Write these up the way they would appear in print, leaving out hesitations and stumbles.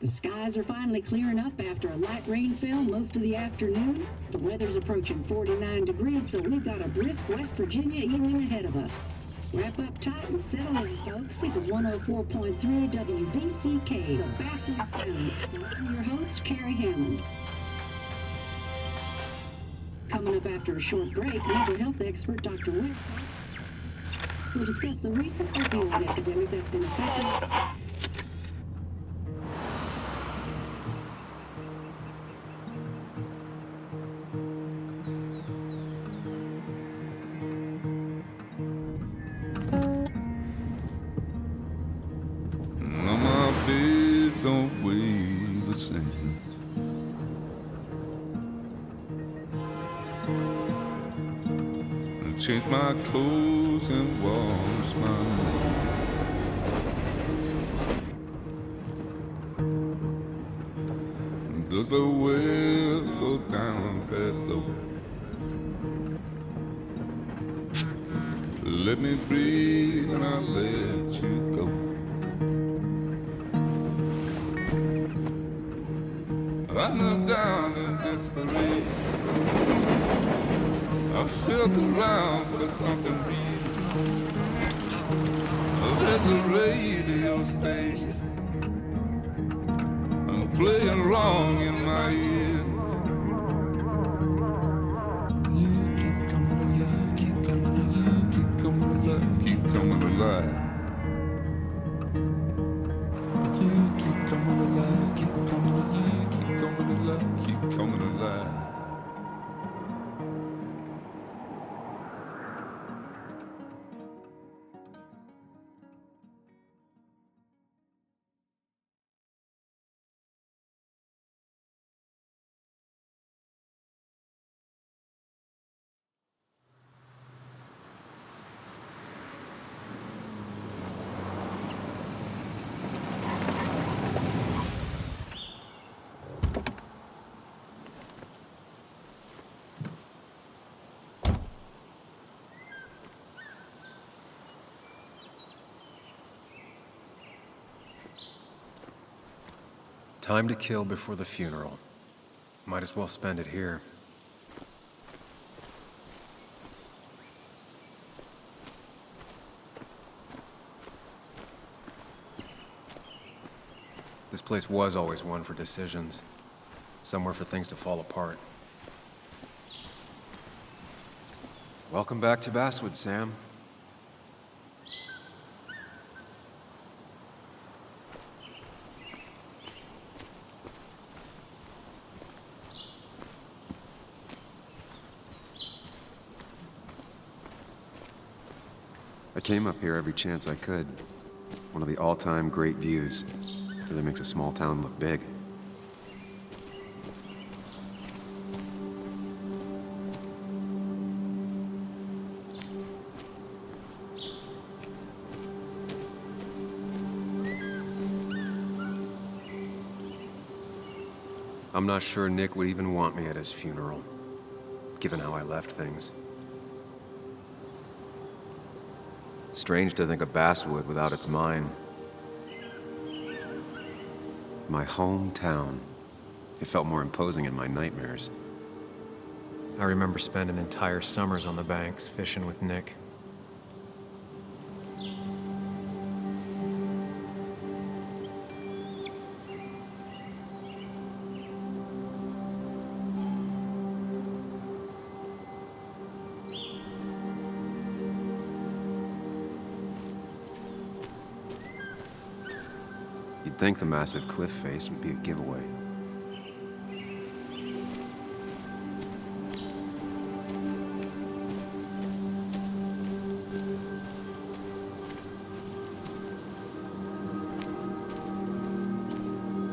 The skies are finally clearing up after a light rain fell most of the afternoon. The weather's approaching 49 degrees, so we've got a brisk West Virginia evening ahead of us. Wrap up tight and settle in, folks. This is 104.3 WVCK, the Basswood Sound. And I'm your host, Carrie Hammond. Coming up after a short break, mental health expert Dr. Wick will discuss the recent opioid epidemic that's been affecting... Don't weigh the same. And change my clothes and wash my nose. Does the well go down that low? Let me breathe and I'll let you go. I knelt down in desperation. I felt around for something real. There's a radio station. I'm playing wrong in my ear. You keep coming alive, keep coming alive, keep coming alive, keep coming alive. You keep coming alive, keep coming alive, keep coming alive, keep coming alive. Time to kill before the funeral. Might as well spend it here. This place was always one for decisions. Somewhere for things to fall apart. Welcome back to Basswood, Sam. I came up here every chance I could. One of the all-time great views. Really makes a small town look big. I'm not sure Nick would even want me at his funeral, given how I left things. Strange to think of Basswood without its mine. My hometown. It felt more imposing in my nightmares. I remember spending entire summers on the banks, fishing with Nick. You'd think the massive cliff face would be a giveaway.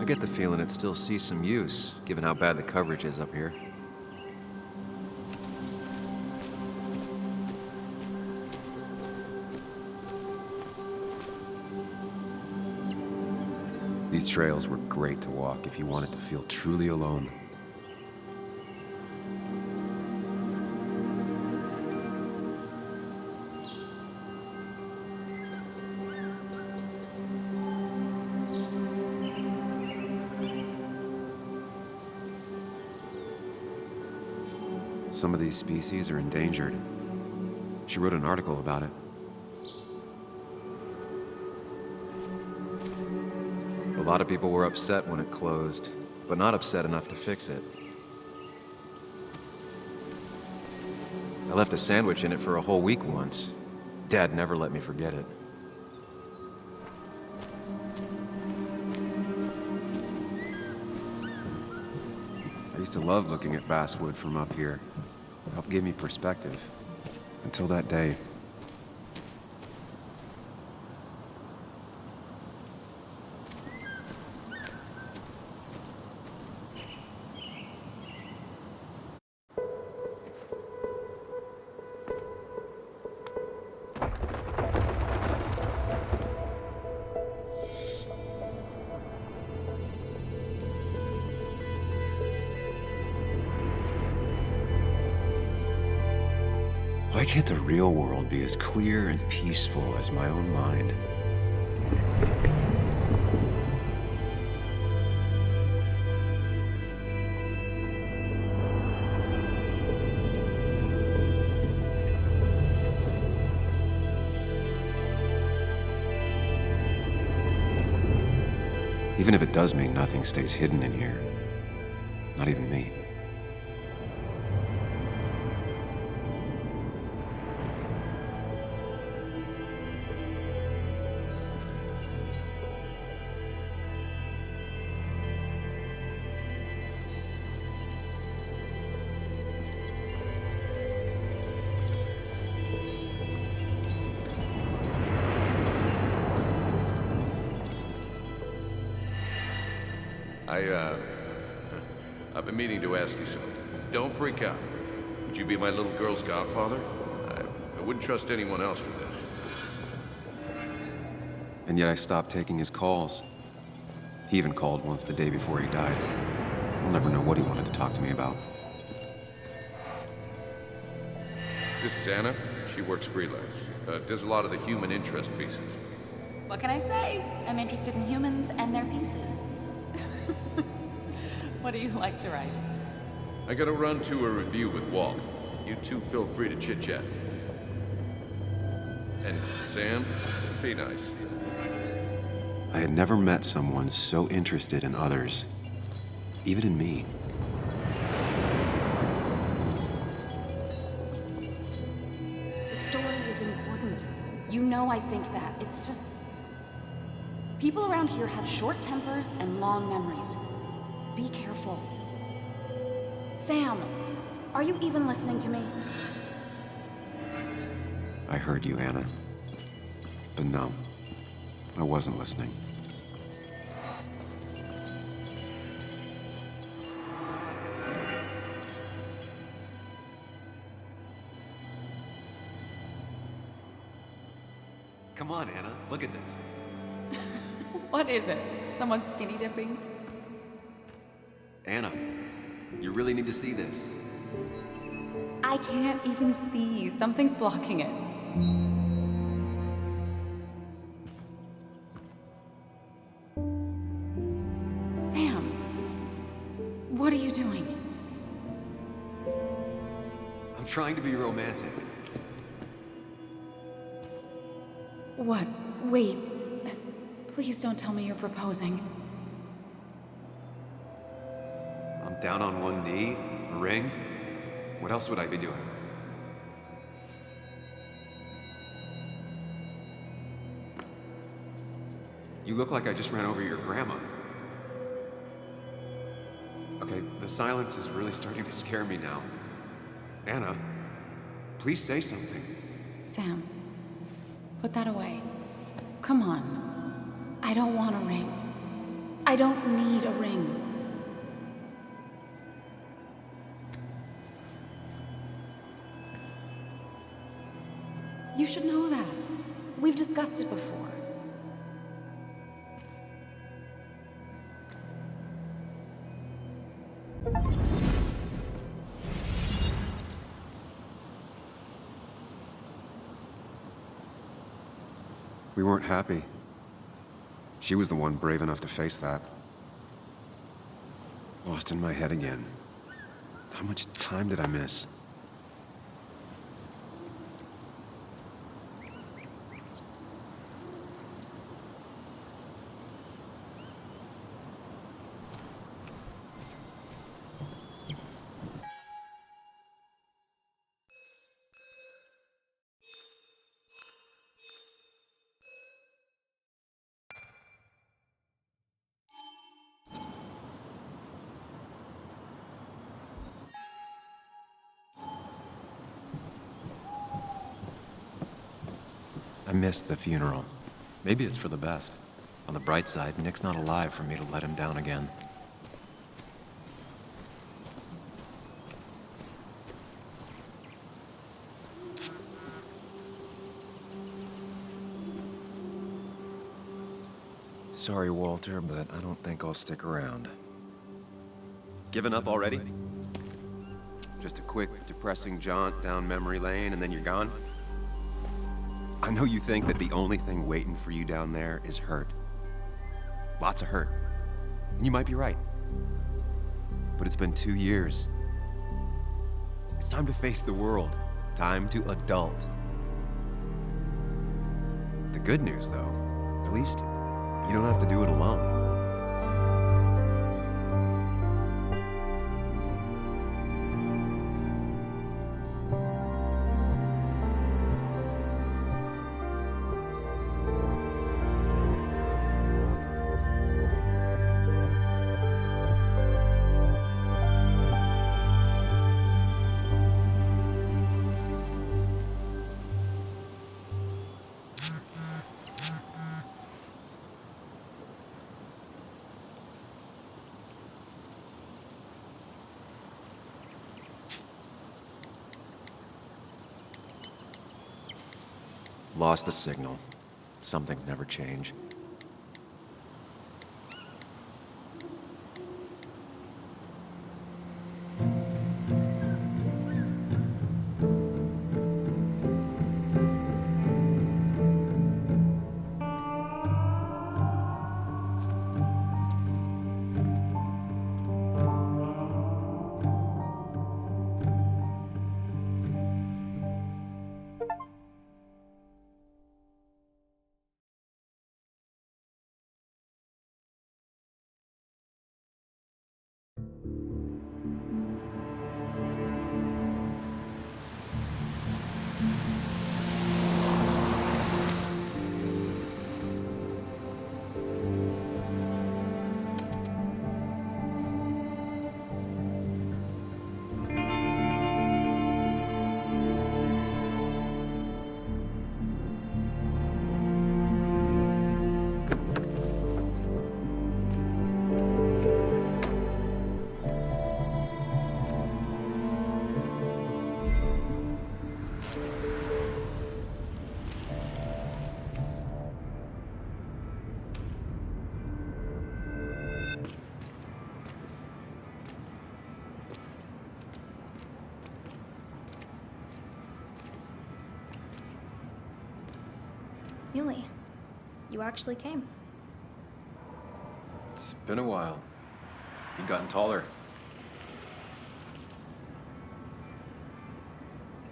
I get the feeling it still sees some use, given how bad the coverage is up here. These trails were great to walk if you wanted to feel truly alone. Some of these species are endangered. She wrote an article about it. A lot of people were upset when it closed, but not upset enough to fix it. I left a sandwich in it for a whole week once. Dad never let me forget it. I used to love looking at basswood from up here. It helped give me perspective. Until that day. Why can't the real world be as clear and peaceful as my own mind? Even if it does mean nothing stays hidden in here. Not even me. I've been meaning to ask you something. Don't freak out. Would you be my little girl's godfather? I wouldn't trust anyone else with this. And yet I stopped taking his calls. He even called once the day before he died. I'll never know what he wanted to talk to me about. This is Anna. She works freelance. Does a lot of the human interest pieces. What can I say? I'm interested in humans and their pieces. What do you like to write? I gotta run to a review with Walt. You two feel free to chit-chat. And Sam, be nice. I had never met someone so interested in others, even in me. The story is important. You know I think that. It's just... people around here have short tempers and long memories. Be careful. Sam, are you even listening to me? I heard you, Anna. But no, I wasn't listening. Come on, Anna, look at this. What is it? Someone skinny dipping? Anna, you really need to see this. I can't even see. Something's blocking it. Sam, what are you doing? I'm trying to be romantic. What? Wait. Please don't tell me you're proposing. I'm down on one knee, a ring. What else would I be doing? You look like I just ran over your grandma. Okay, the silence is really starting to scare me now. Anna, please say something. Sam, put that away. Come on. I don't want a ring. I don't need a ring. You should know that. We've discussed it before. We weren't happy. She was the one brave enough to face that. Lost in my head again. How much time did I miss? missed the funeral. Maybe it's for the best. On the bright side, Nick's not alive for me to let him down again. Sorry, Walter, but I don't think I'll stick around. Given up already? Just a quick, depressing jaunt down memory lane and then you're gone? I know you think that the only thing waiting for you down there is hurt. Lots of hurt. And you might be right. But it's been 2 years. It's time to face the world. Time to adult. The good news, though, at least you don't have to do it alone. Lost the signal. Some things never change. Yuli, you actually came. It's been a while. You've gotten taller.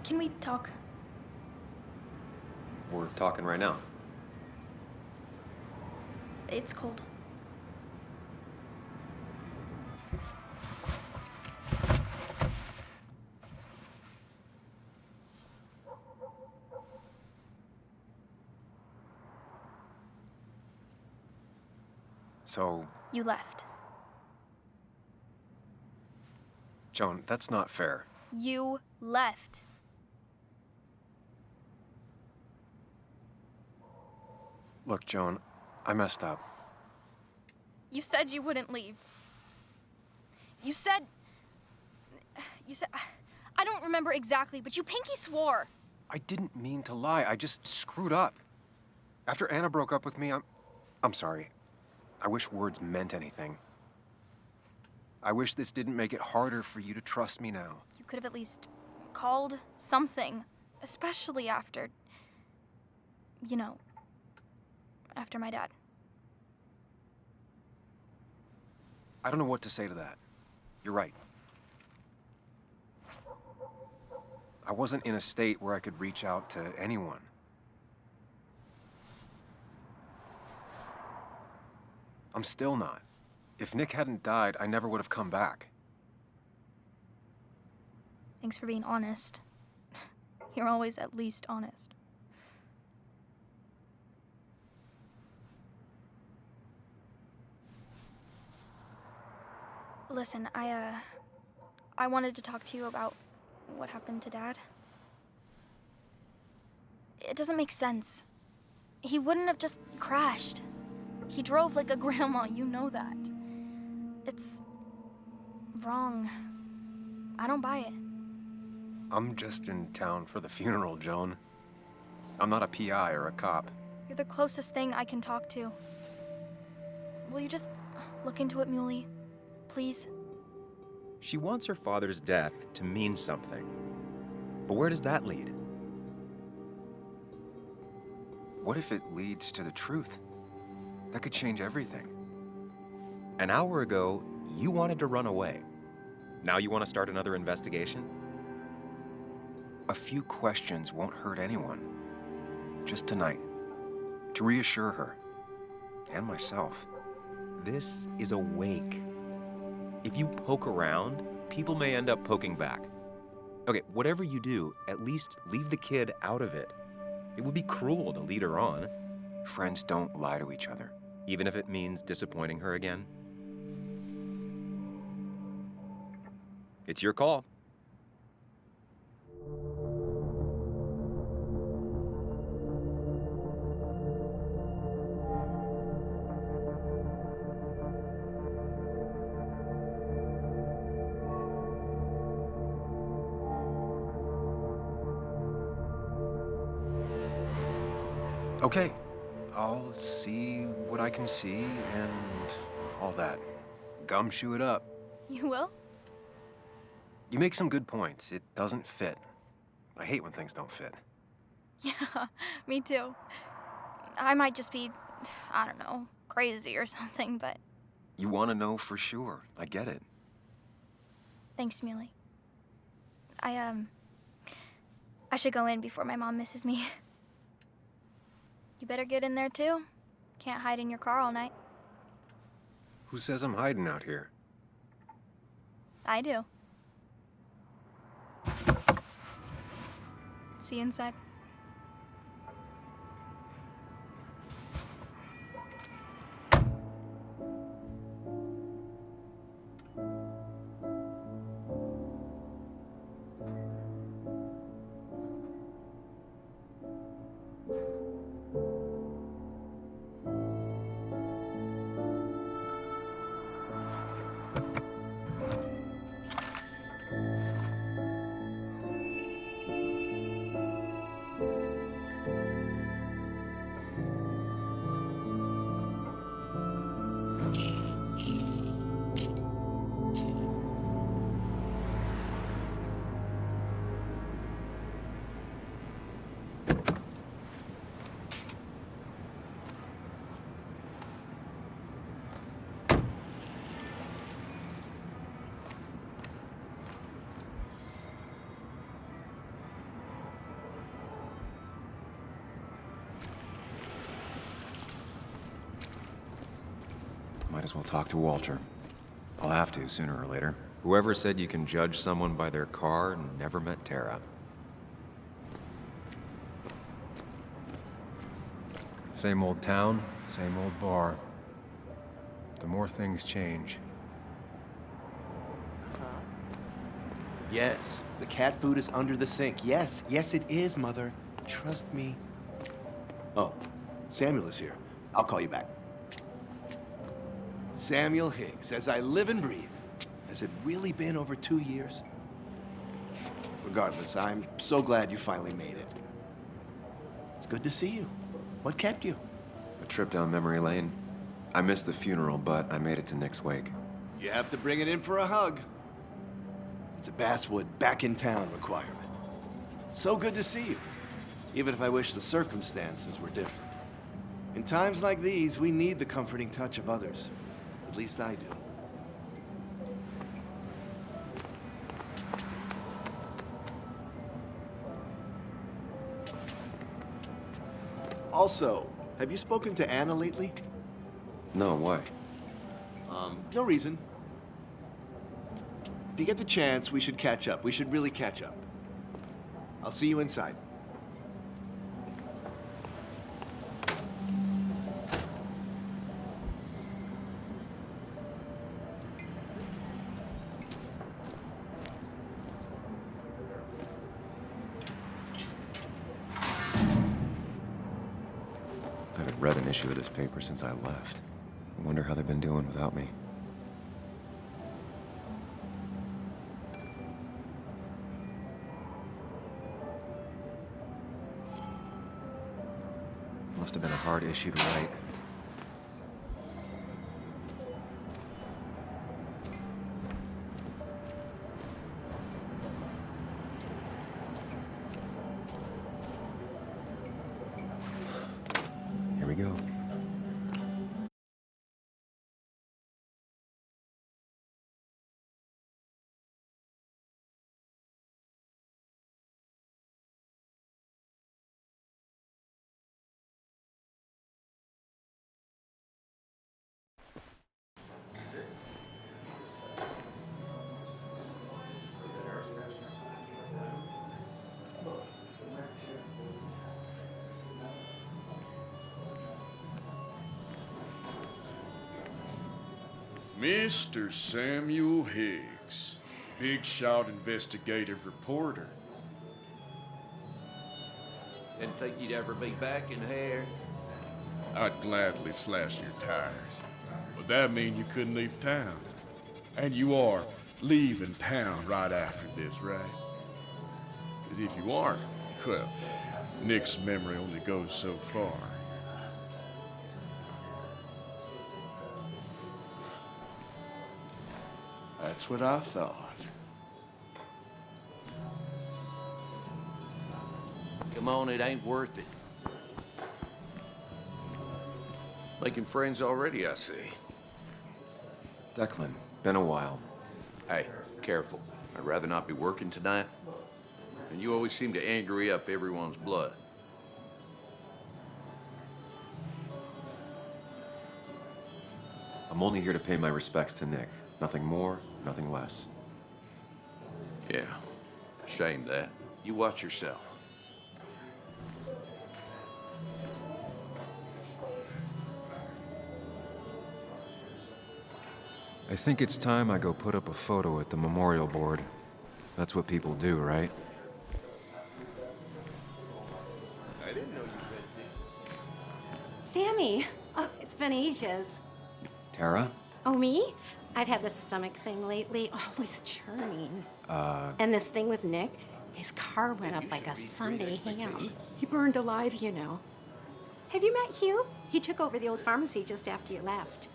Can we talk? We're talking right now. It's cold. So, You left. Joan, that's not fair. You left. Look, Joan, I messed up. You said you wouldn't leave. You said... I don't remember exactly, but you pinky swore. I didn't mean to lie. I just screwed up. After Anna broke up with me, I'm sorry. I wish words meant anything. I wish this didn't make it harder for you to trust me now. You could have at least called something, especially after... you know, after my dad. I don't know what to say to that. You're right. I wasn't in a state where I could reach out to anyone. I'm still not. If Nick hadn't died, I never would have come back. Thanks for being honest. You're always at least honest. Listen, I wanted to talk to you about what happened to Dad. It doesn't make sense. He wouldn't have just crashed. He drove like a grandma, you know that. It's wrong. I don't buy it. I'm just in town for the funeral, Joan. I'm not a PI or a cop. You're the closest thing I can talk to. Will you just look into it, Muley? Please? She wants her father's death to mean something. But where does that lead? What if it leads to the truth? That could change everything. An hour ago, you wanted to run away. Now you want to start another investigation? A few questions won't hurt anyone. Just tonight, to reassure her, and myself. This is a wake. If you poke around, people may end up poking back. Okay, whatever you do, at least leave the kid out of it. It would be cruel to lead her on. Friends don't lie to each other, even if it means disappointing her again. It's your call. Okay, I'll see what I can see and all that. Gumshoe it up. You will? You make some good points. It doesn't fit. I hate when things don't fit. Yeah, me too. I might just be, I don't know, crazy or something, but... You want to know for sure. I get it. Thanks, Muley. I should go in before my mom misses me. You better get in there, too. Can't hide in your car all night. Who says I'm hiding out here? I do. See you inside. Might as well talk to Walter. I'll have to, sooner or later. Whoever said you can judge someone by their car never met Tara. Same old town, same old bar. The more things change. Yes, the cat food is under the sink. Yes, yes it is, Mother. Trust me. Oh, Samuel is here. I'll call you back. Samuel Higgs, as I live and breathe. Has it really been over 2 years? Regardless, I'm so glad you finally made it. It's good to see you. What kept you? A trip down memory lane. I missed the funeral, but I made it to Nick's wake. You have to bring it in for a hug. It's a basswood back-in-town requirement. So good to see you, even if I wish the circumstances were different. In times like these, we need the comforting touch of others. At least I do. Also, have you spoken to Anna lately? No, why? No reason. If you get the chance, we should catch up. We should really catch up. I'll see you inside. issue of this paper since I left. I wonder how they've been doing without me. Must have been a hard issue to write. Here we go. Mr. Samuel Higgs, big shot investigative reporter. Didn't think you'd ever be back in here. I'd gladly slash your tires, but that mean you couldn't leave town. And you are leaving town right after this, right? Because if you aren't, well, Nick's memory only goes so far. That's what I thought. Come on, it ain't worth it. Making friends already, I see. Declan, been a while. Hey, careful. I'd rather not be working tonight. And you always seem to angry up everyone's blood. I'm only here to pay my respects to Nick. Nothing more, nothing less. Yeah, shame that. You watch yourself. I think it's time I go put up a photo at the memorial board. That's what people do, right? I didn't know you read this. Sammy! Oh, it's been ages. Tara? Oh, me? I've had this stomach thing lately, always churning. And this thing with Nick, his car went up like a Sunday ham. He burned alive, you know. Have you met Hugh? He took over the old pharmacy just after you left.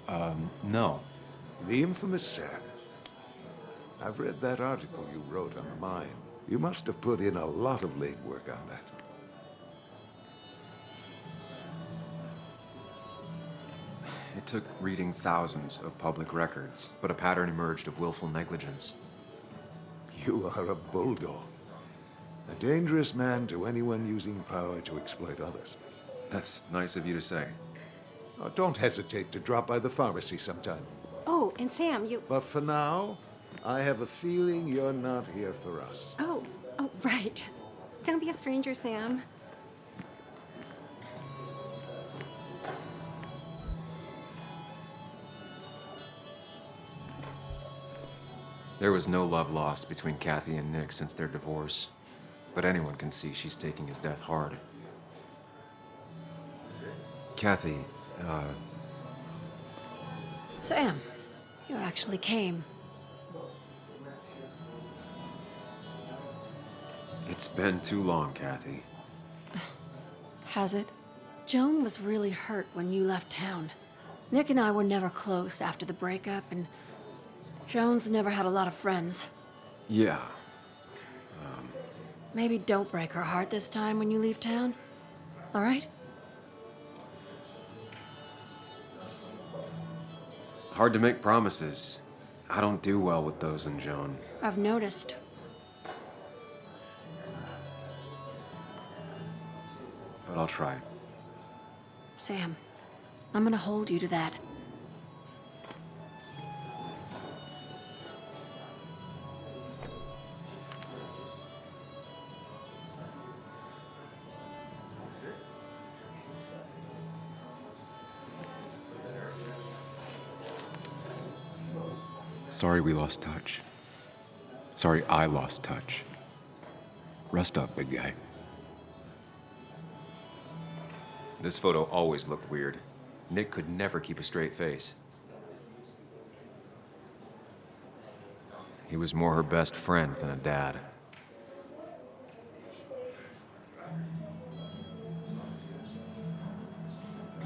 No. The infamous Sam. I've read that article you wrote on the mine. You must have put in a lot of legwork on that. It took reading thousands of public records, but a pattern emerged of willful negligence. You are a bulldog. A dangerous man to anyone using power to exploit others. That's nice of you to say. Oh, don't hesitate to drop by the pharmacy sometime. Oh, and Sam, you... But for now, I have a feeling you're not here for us. Oh, right. Don't be a stranger, Sam. There was no love lost between Kathy and Nick since their divorce, but anyone can see she's taking his death hard. Kathy, Sam, you actually came. It's been too long, Kathy. Has it? Joan was really hurt when you left town. Nick and I were never close after the breakup, and Joan's never had a lot of friends. Yeah. Maybe don't break her heart this time when you leave town. All right? Hard to make promises. I don't do well with those in Joan. I've noticed. But I'll try. Sam, I'm gonna hold you to that. Sorry we lost touch. Sorry I lost touch. Rest up, big guy. This photo always looked weird. Nick could never keep a straight face. He was more her best friend than a dad.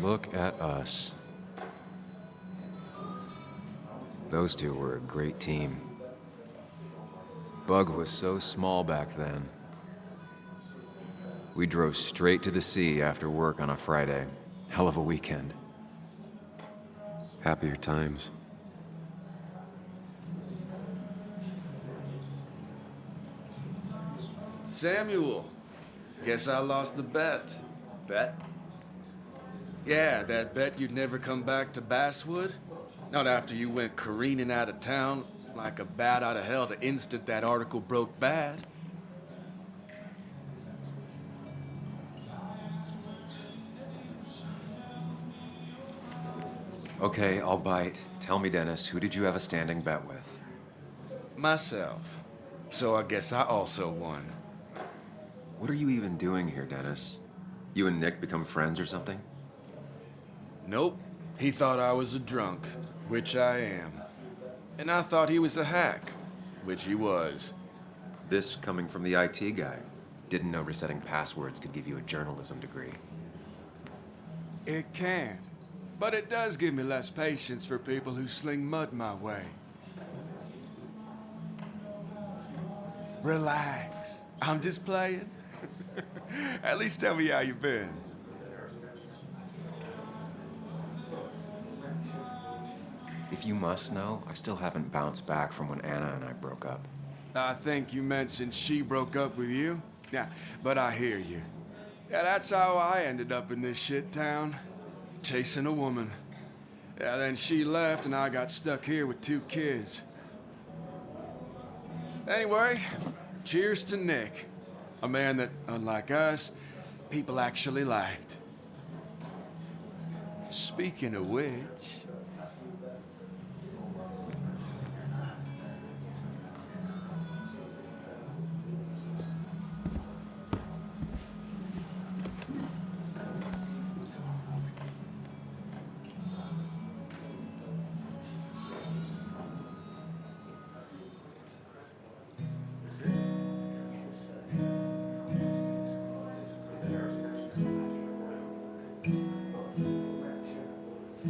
Look at us. Those two were a great team. Bug was so small back then. We drove straight to the sea after work on a Friday. Hell of a weekend. Happier times. Samuel, guess I lost the bet. Bet? Yeah, that bet you'd never come back to Basswood? Not after you went careening out of town like a bat out of hell the instant that article broke bad. Okay, I'll bite. Tell me, Dennis, who did you have a standing bet with? Myself. So I guess I also won. What are you even doing here, Dennis? You and Nick become friends or something? Nope. He thought I was a drunk, which I am. And I thought he was a hack, which he was. This coming from the IT guy. Didn't know resetting passwords could give you a journalism degree. It can. But it does give me less patience for people who sling mud my way. Relax. I'm just playing. At least tell me how you been. If you must know, I still haven't bounced back from when Anna and I broke up. I think you mentioned she broke up with you. Yeah, but I hear you. Yeah, that's how I ended up in this shit town. Chasing a woman. Yeah, then she left and I got stuck here with 2 kids. Anyway, cheers to Nick. A man that, unlike us, people actually liked. Speaking of which...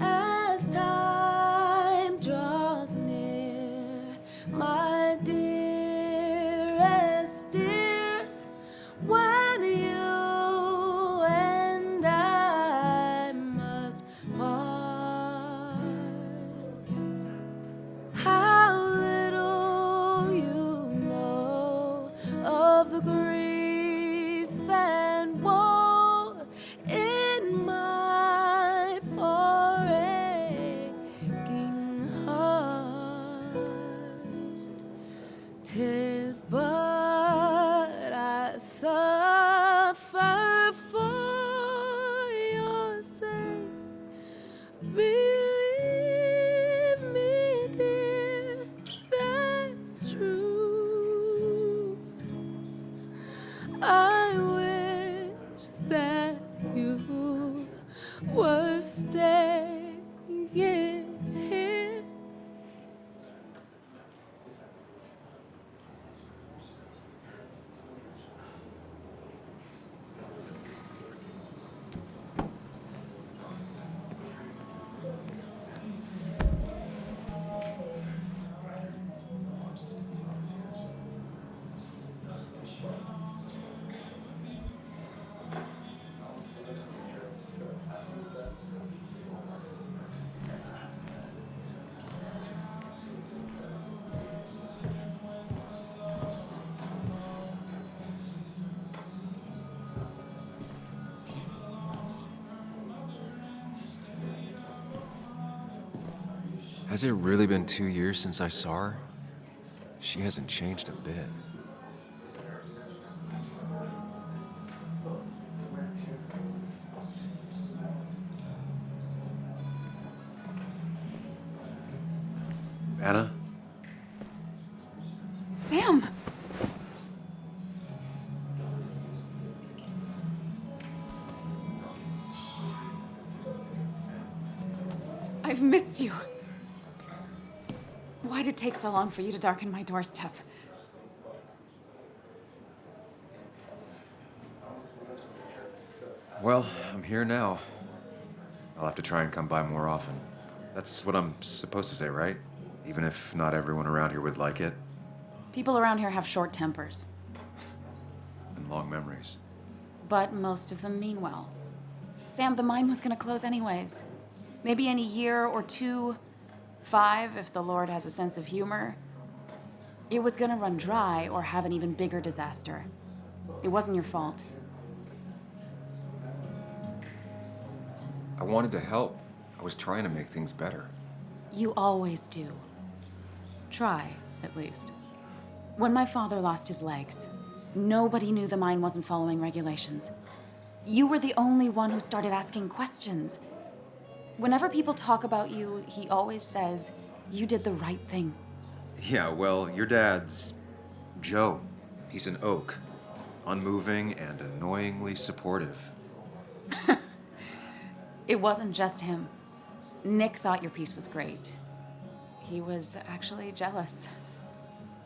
As time draws near, my dearest dear, when you and I must part, how little you know of the grief and woe in my poor aching heart. 'Tis but I suffer for your sake. Believe me, dear, that's true. I wish that you were staying here. Has it really been 2 years since I saw her? She hasn't changed a bit. Anna? Sam! I've missed you. Why'd it take so long for you to darken my doorstep? Well, I'm here now. I'll have to try and come by more often. That's what I'm supposed to say, right? Even if not everyone around here would like it. People around here have short tempers, And long memories. but most of them mean well. Sam, the mine was gonna close anyways. Maybe in a year or 2, 5, if the Lord has a sense of humor. It was gonna run dry or have an even bigger disaster. It wasn't your fault. I wanted to help. I was trying to make things better. You always do. Try, at least. When my father lost his legs, nobody knew the mine wasn't following regulations. You were the only one who started asking questions. Whenever people talk about you, he always says, you did the right thing. Yeah, well, your dad's Joe. He's an oak. Unmoving and annoyingly supportive. It wasn't just him. Nick thought your piece was great. He was actually jealous.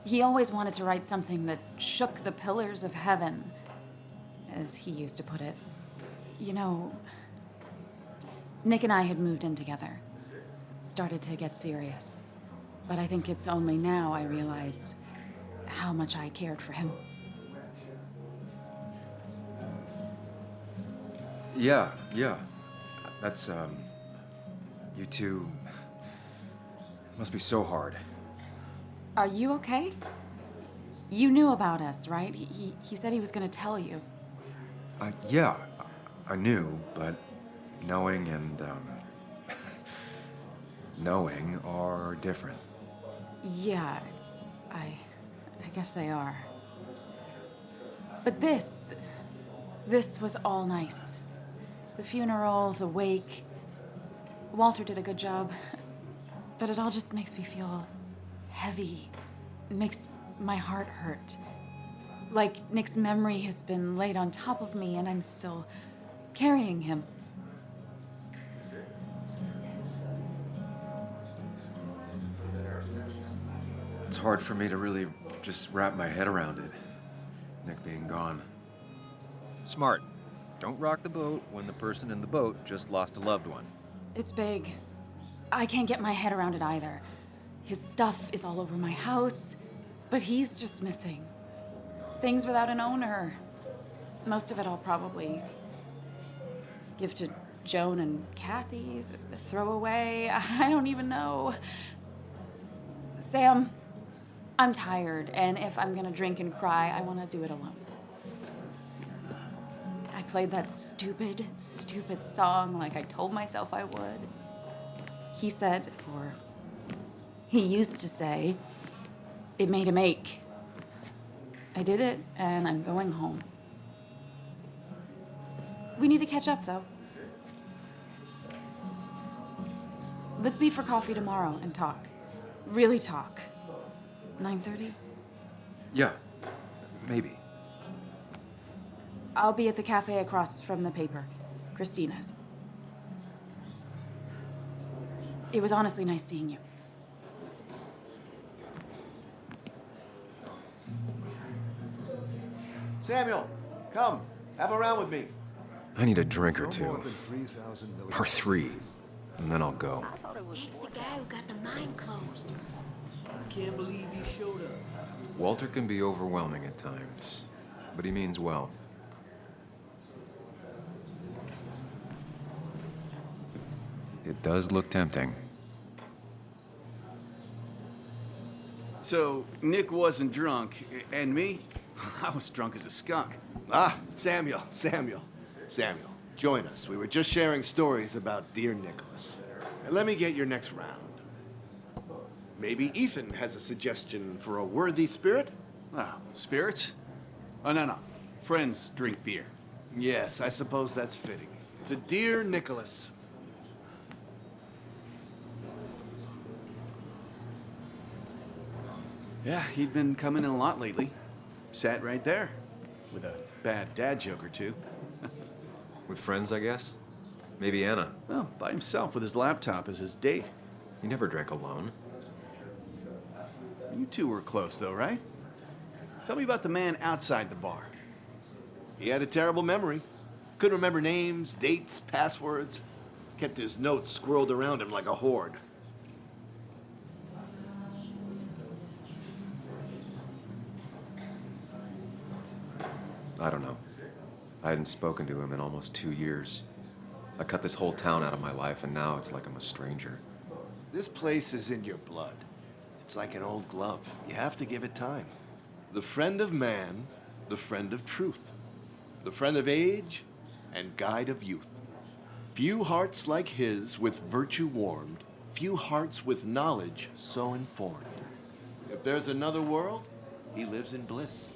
He always wanted to write something that shook the pillars of heaven, as he used to put it. You know, Nick and I had moved in together. Started to get serious. But I think it's only now I realize how much I cared for him. Yeah. That's, you two must be so hard. Are you okay? You knew about us, right? He said he was gonna tell you. Yeah, I knew, but knowing and, knowing are different. Yeah, I guess they are. But this was all nice. The funeral, the wake. Walter did a good job. But it all just makes me feel heavy. It makes my heart hurt. Like Nick's memory has been laid on top of me and I'm still carrying him. It's hard for me to really just wrap my head around it. Nick being gone. Smart. Don't rock the boat when the person in the boat just lost a loved one. It's big. I can't get my head around it either. His stuff is all over my house, but he's just missing. Things without an owner. Most of it I'll probably give to Joan and Kathy, throw away. I don't even know. Sam, I'm tired, and if I'm gonna drink and cry, I wanna do it alone. I played that stupid song like I told myself I would. He said, or he used to say, it made him ache. I did it, and I'm going home. We need to catch up, though. Let's meet for coffee tomorrow and talk. Really talk. 9:30? Yeah, maybe. I'll be at the cafe across from the paper. Christina's. It was honestly nice seeing you. Samuel, come. Have a round with me. I need a drink or No two. more than 3,000 million. Or 3. And then I'll go. It's the guy who got the mine closed. Can't believe you showed up. Walter can be overwhelming at times, but he means well. It does look tempting. So, Nick wasn't drunk, and me? I was drunk as a skunk. Ah, Samuel. Join us. We were just sharing stories about dear Nicholas. And let me get your next round. Maybe Ethan has a suggestion for a worthy spirit? Oh, spirits? Oh, no. Friends drink beer. Yes, I suppose that's fitting. To dear Nicholas. Yeah, he'd been coming in a lot lately. Sat right there. With a bad dad joke or two. With friends, I guess? Maybe Anna. Well, by himself with his laptop as his date. He never drank alone. You two were close, though, right? Tell me about the man outside the bar. He had a terrible memory. Couldn't remember names, dates, passwords. Kept his notes squirreled around him like a hoard. I don't know. I hadn't spoken to him in almost 2 years. I cut this whole town out of my life, and now it's like I'm a stranger. This place is in your blood. It's like an old glove. You have to give it time. The friend of man, the friend of truth. The friend of age, and guide of youth. Few hearts like his with virtue warmed, few hearts with knowledge so informed. If there's another world, he lives in bliss.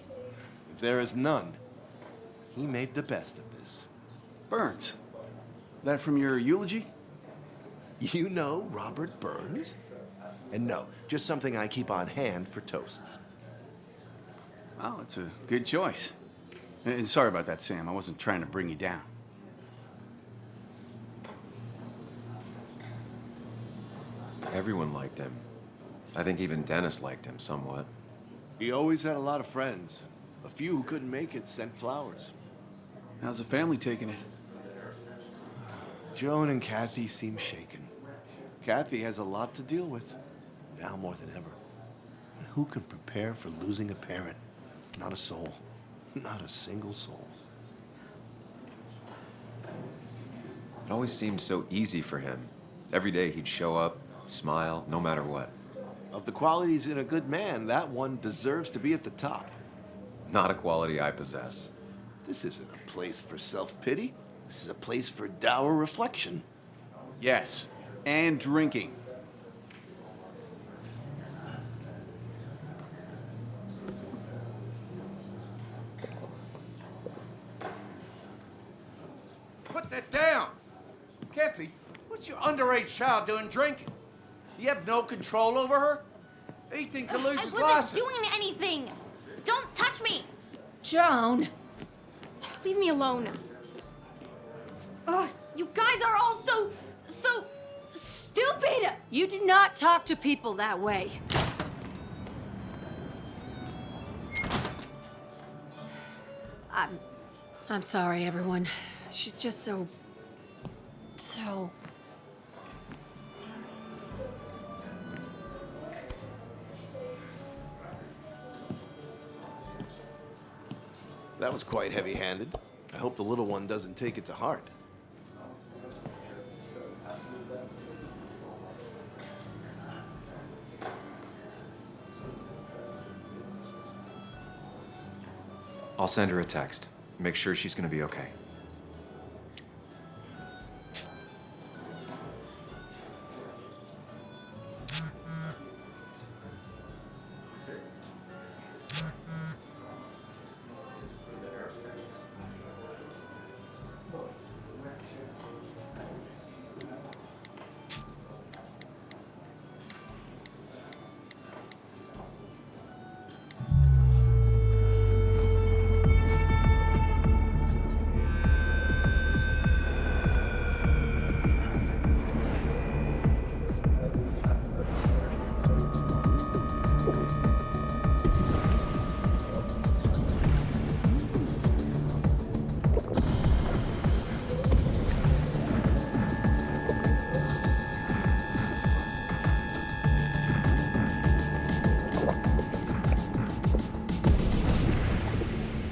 If there is none, he made the best of this. Burns. That from your eulogy? You know Robert Burns? And no, just something I keep on hand for toasts. Well, it's a good choice. And sorry about that, Sam. I wasn't trying to bring you down. Everyone liked him. I think even Dennis liked him somewhat. He always had a lot of friends. A few who couldn't make it sent flowers. How's the family taking it? Joan and Kathy seem shaken. Kathy has a lot to deal with, now more than ever. And who can prepare for losing a parent? Not a soul. Not a single soul. It always seemed so easy for him. Every day he'd show up, smile, no matter what. Of the qualities in a good man, that one deserves to be at the top. Not a quality I possess. This isn't a place for self-pity. This is a place for dour reflection. Yes, and drinking. Put that down! Kathy, what's your underage child doing drinking? You have no control over her? Anything could lose his I wasn't license. doing anything! Don't touch me! Joan! Leave me alone. Ugh, you guys are all so stupid! You do not talk to people that way. I'm sorry, everyone. She's just so... That was quite heavy-handed. I hope the little one doesn't take it to heart. I'll send her a text. Make sure she's gonna be okay.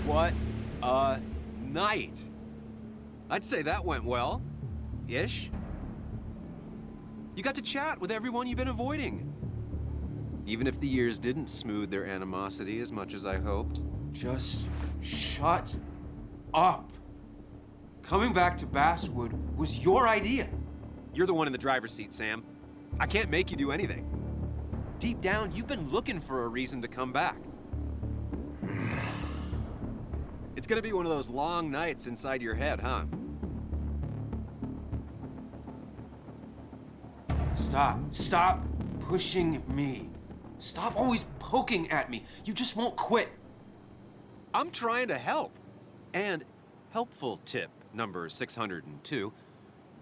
What a night! I'd say that went well. Ish. You got to chat with everyone you've been avoiding. Even if the years didn't smooth their animosity as much as I hoped. Just shut up. Coming back to Basswood was your idea. You're the one in the driver's seat, Sam. I can't make you do anything. Deep down, you've been looking for a reason to come back. It's gonna be one of those long nights inside your head, huh? Stop pushing me. Stop always poking at me. You just won't quit. I'm trying to help. And helpful tip number 602.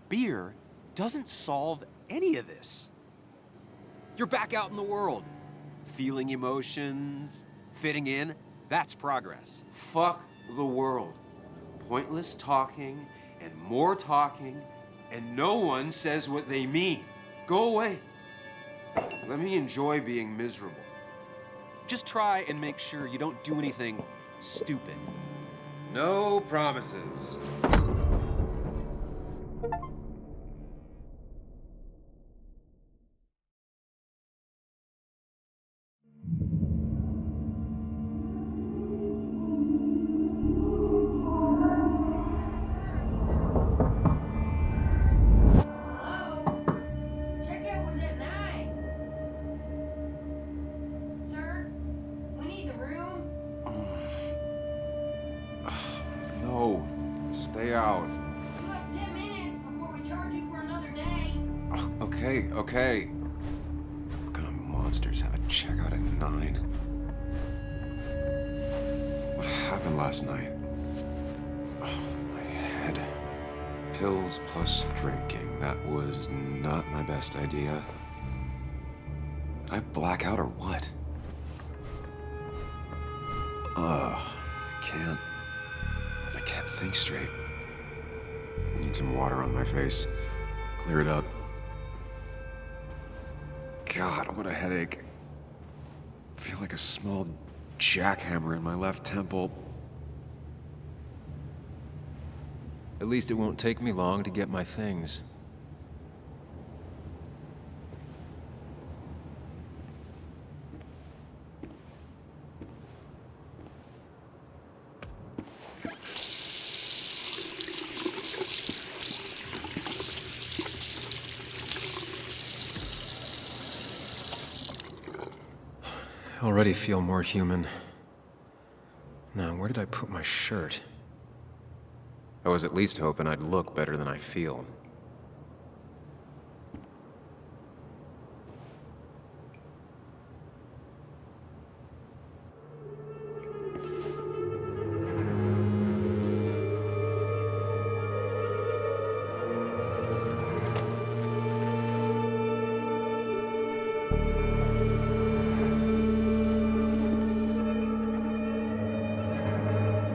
beer doesn't solve any of this. You're back out in the world, feeling emotions, fitting in. That's progress. Fuck the world. Pointless talking and more talking, and no one says what they mean. Go away. Let me enjoy being miserable. Just try and make sure you don't do anything stupid. No promises. Stay out. You have 10 minutes before we charge you for another day. Oh, okay. What kind of monsters have a checkout at 9? What happened last night? Oh, my head. Pills plus drinking. That was not my best idea. Did I black out or what? I can't think straight. I need some water on my face. Clear it up. God, what a headache. I feel like a small jackhammer in my left temple. At least it won't take me long to get my things. I already feel more human. Now, where did I put my shirt? I was at least hoping I'd look better than I feel.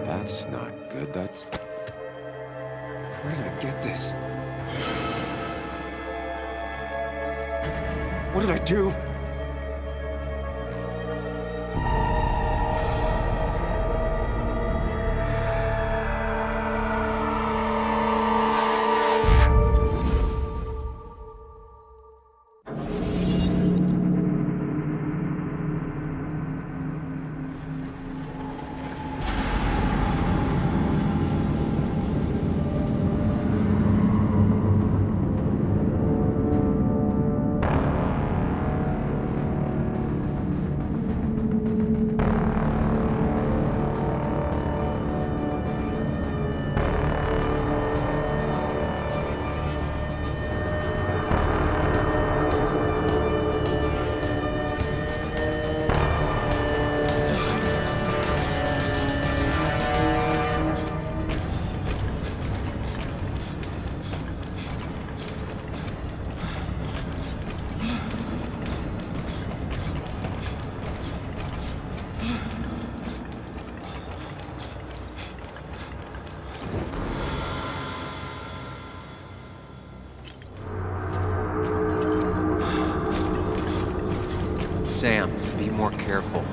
That's not good. That's... Where did I get this? What did I do? Sam, be more careful.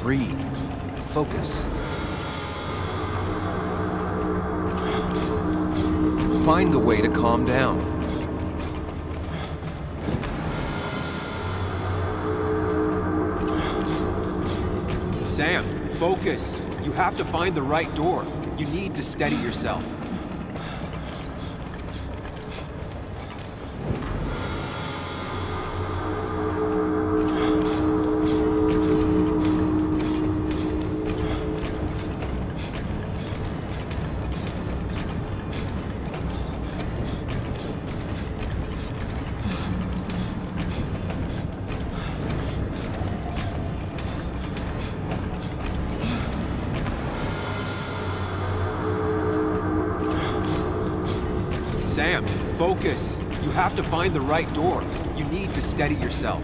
Breathe. Focus. Find the way to calm down. Sam, focus. You have to find the right door. You need to steady yourself. Focus. You have to find the right door. You need to steady yourself.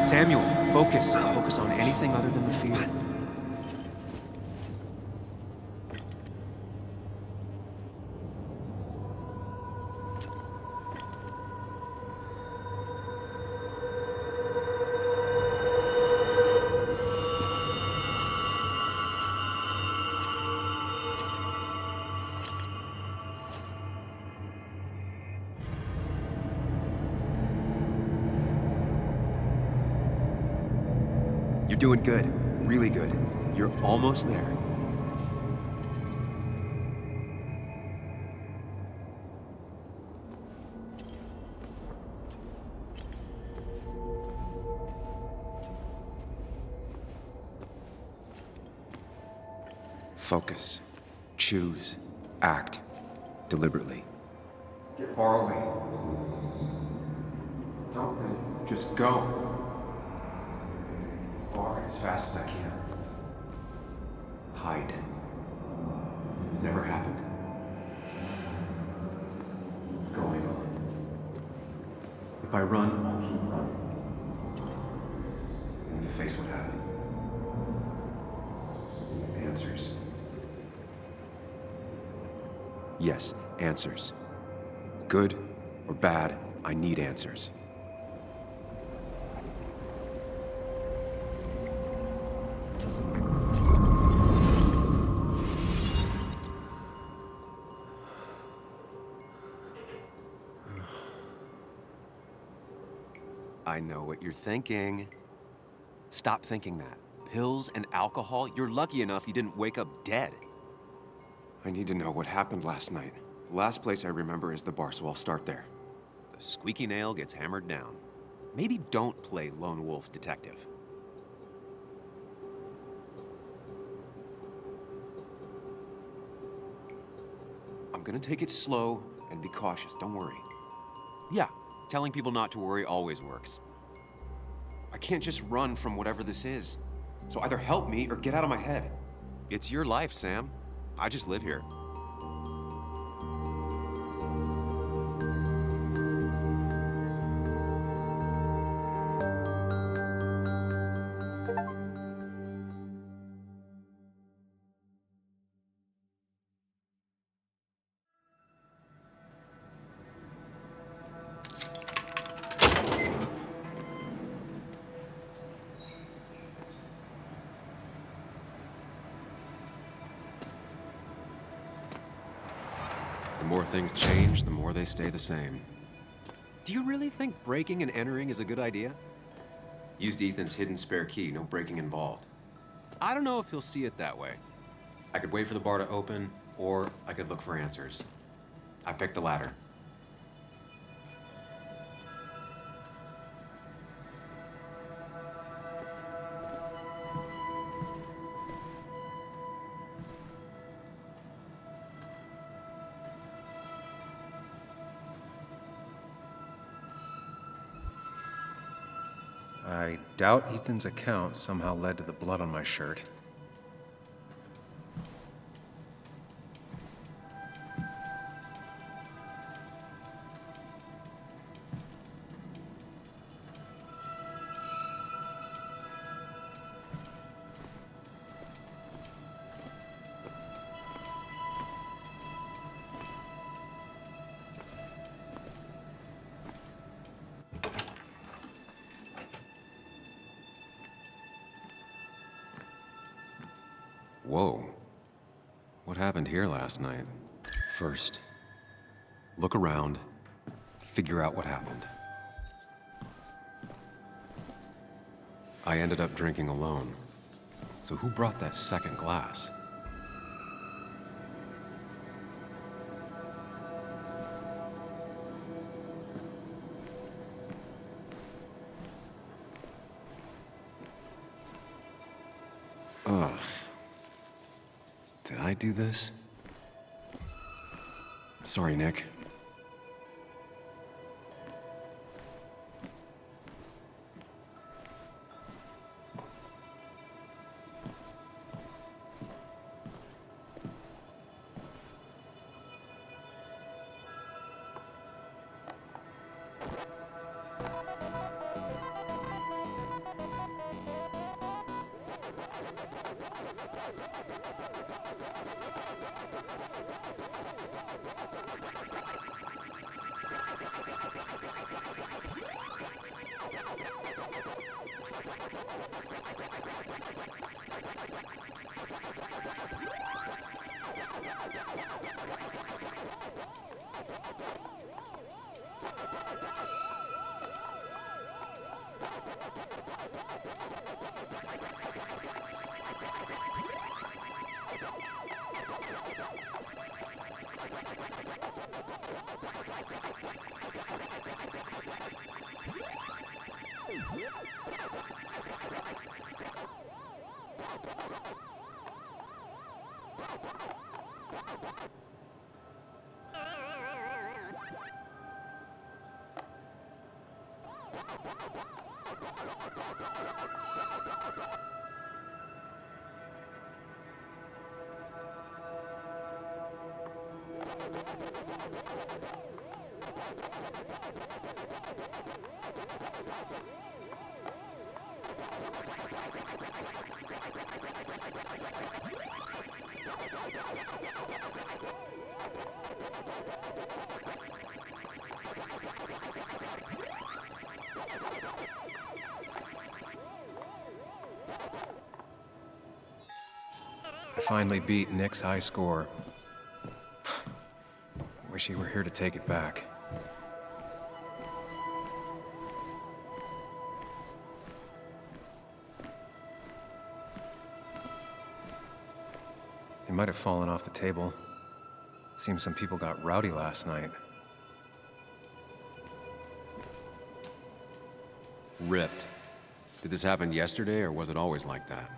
Samuel, focus. Focus on anything other than the fear. You're doing good. Really good. You're almost there. Focus. Choose. Act. Deliberately. Get far away. Don't think. Just go. As fast as I can. Hide. It's never happened. Going on. If I run, I'll keep running. And you face what happened. Answers. Yes, answers. Good or bad, I need answers. I know what you're thinking. Stop thinking that. Pills and alcohol, you're lucky enough you didn't wake up dead. I need to know what happened last night. The last place I remember is the bar, so I'll start there. The squeaky nail gets hammered down. Maybe don't play lone wolf detective. I'm gonna take it slow and be cautious, don't worry. Yeah, telling people not to worry always works. I can't just run from whatever this is. So either help me or get out of my head. It's your life, Sam. I just live here. The more things change, the more they stay the same. Do you really think breaking and entering is a good idea? Used Ethan's hidden spare key, no breaking involved. I don't know if he'll see it that way. I could wait for the bar to open, or I could look for answers. I picked the latter. I doubt Ethan's account somehow led to the blood on my shirt. Whoa. What happened here last night? First, look around, figure out what happened. I ended up drinking alone. So who brought that second glass? Ugh. Did I do this? Sorry, Nick. I finally beat Nick's high score. Wish he were here to take it back. They might have fallen off the table. Seems some people got rowdy last night. Ripped. Did this happen yesterday, or was it always like that?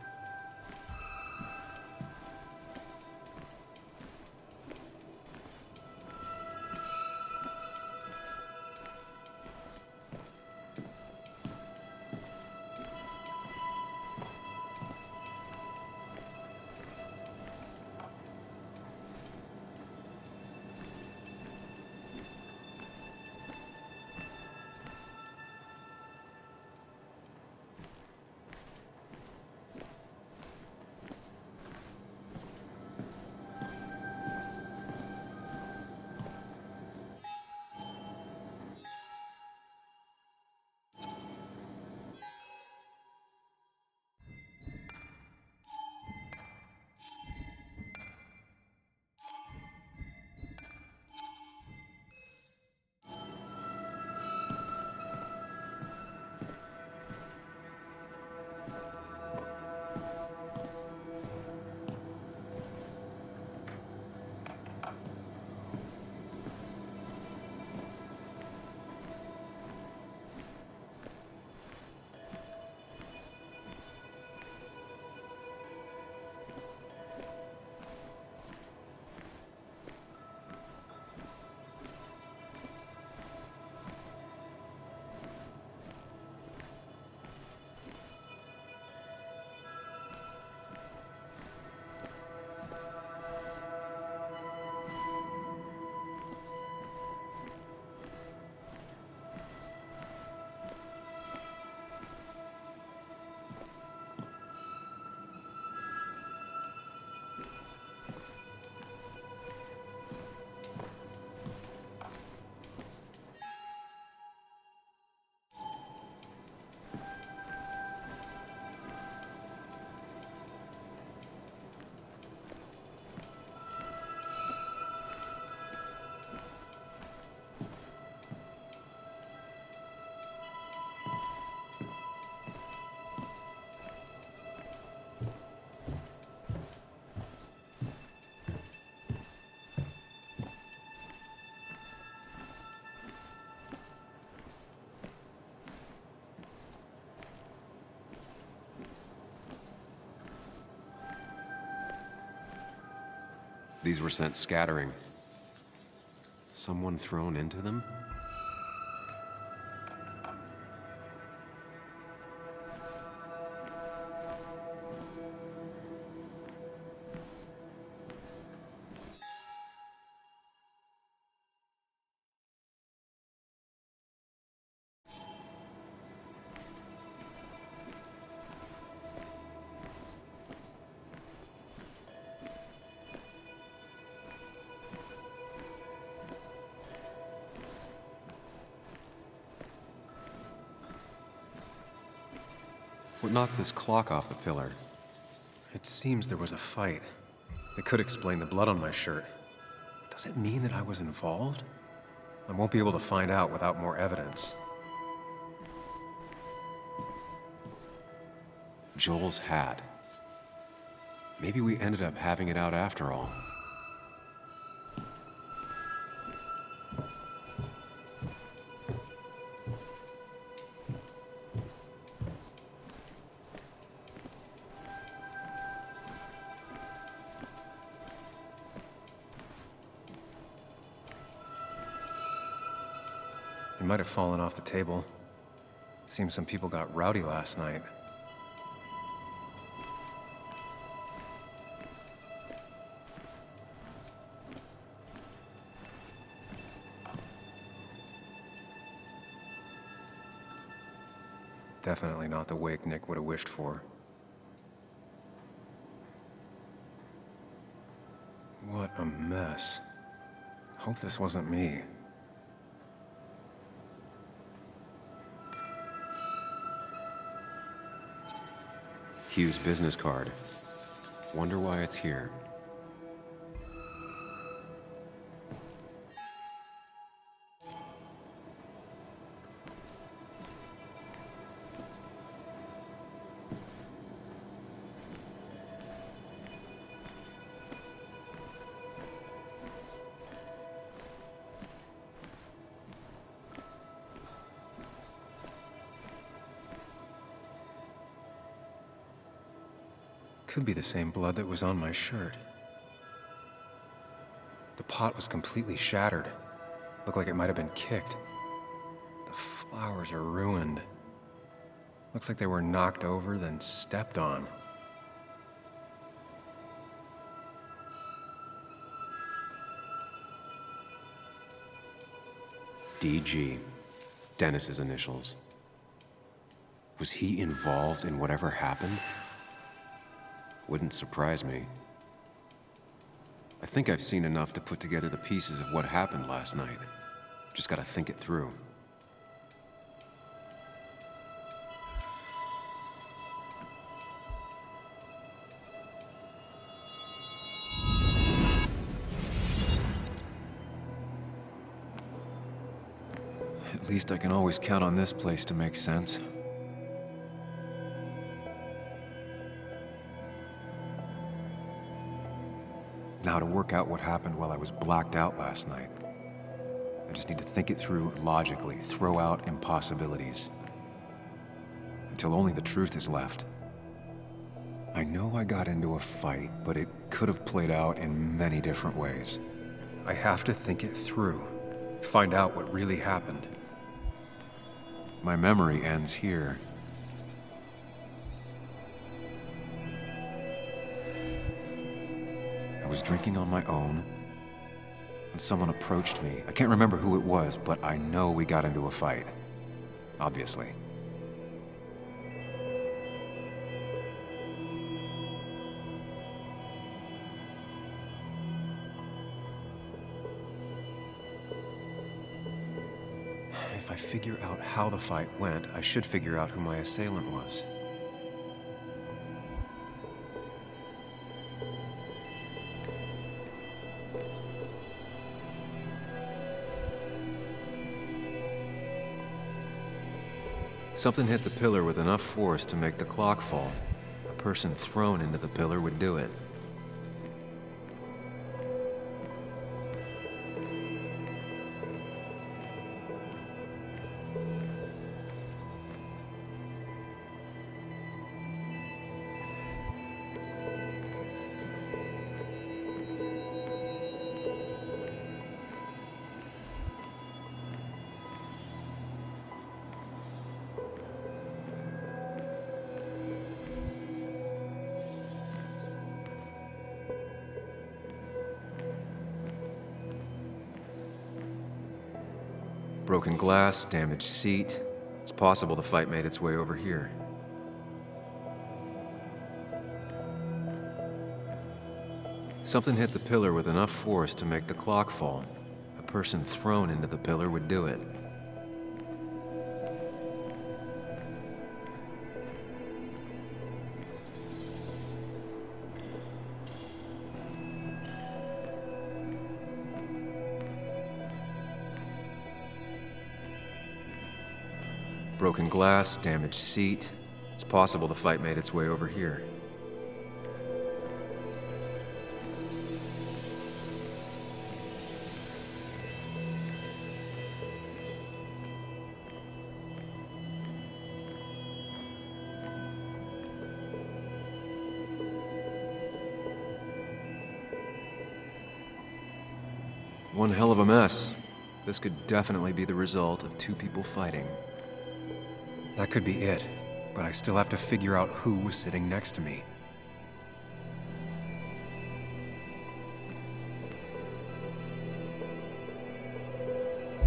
These were sent scattering. Someone thrown into them? What knocked this clock off the pillar? It seems there was a fight. That could explain the blood on my shirt. Does it mean that I was involved? I won't be able to find out without more evidence. Joel's hat. Maybe we ended up having it out after all. It might have fallen off the table. Seems some people got rowdy last night. Definitely not the wake Nick would have wished for. What a mess. Hope this wasn't me. Hugh's business card. Wonder why it's here. Could be the same blood that was on my shirt. The pot was completely shattered. Looked like it might have been kicked. The flowers are ruined. Looks like they were knocked over, then stepped on. DG. Dennis's initials. Was he involved in whatever happened? Wouldn't surprise me. I think I've seen enough to put together the pieces of what happened last night. Just gotta think it through. At least I can always count on this place to make sense. Now to work out what happened while I was blacked out last night. I just need to think it through logically, throw out impossibilities. Until only the truth is left. I know I got into a fight, but it could have played out in many different ways. I have to think it through, find out what really happened. My memory ends here. I was drinking on my own, and someone approached me. I can't remember who it was, but I know we got into a fight. Obviously. If I figure out how the fight went, I should figure out who my assailant was. Something hit the pillar with enough force to make the clock fall. A person thrown into the pillar would do it. Broken glass, damaged seat. It's possible the fight made its way over here. Something hit the pillar with enough force to make the clock fall. A person thrown into the pillar would do it. Broken glass, damaged seat. It's possible the fight made its way over here. One hell of a mess. This could definitely be the result of two people fighting. That could be it, but I still have to figure out who was sitting next to me.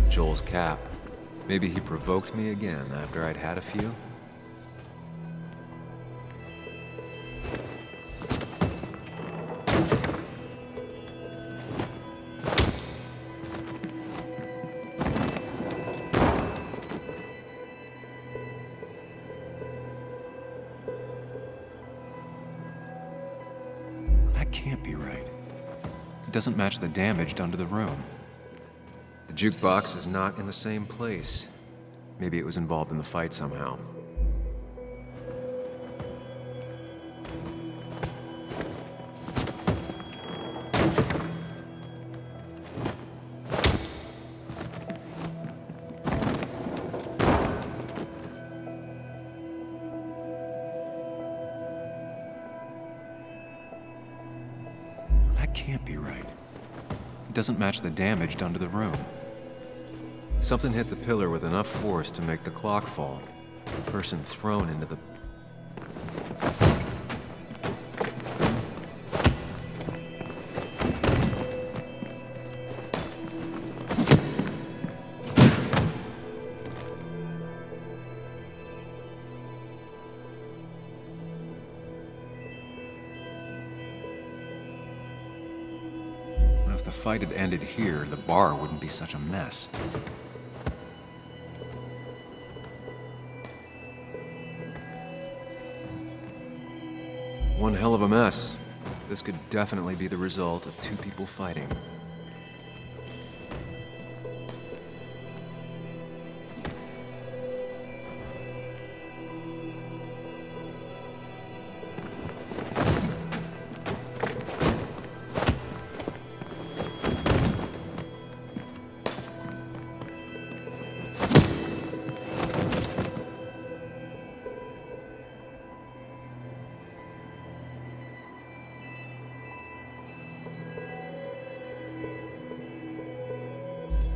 Joel's cap. Maybe he provoked me again after I'd had a few? Can't be right. It doesn't match the damage done to the room. The jukebox is not in the same place. Maybe it was involved in the fight somehow. Can't be right. It doesn't match the damage done to the room. Something hit the pillar with enough force to make the clock fall. A person thrown into the... If the fight had ended here, the bar wouldn't be such a mess. One hell of a mess. This could definitely be the result of two people fighting.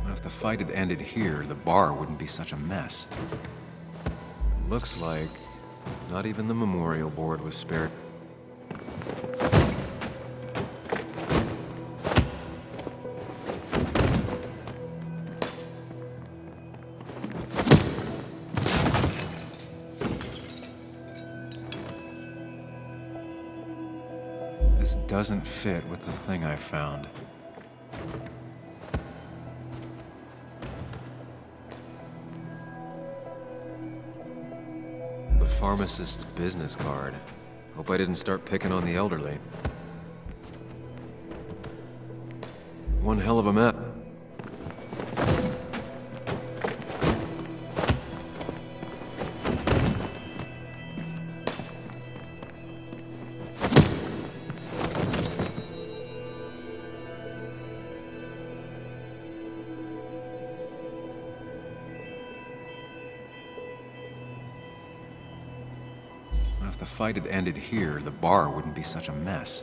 If the fight had ended here, the bar wouldn't be such a mess. Looks like not even the memorial board was spared. This doesn't fit with the thing I found. Pharmacist's business card. Hope I didn't start picking on the elderly. One hell of a mess. If the fight had ended here, the bar wouldn't be such a mess.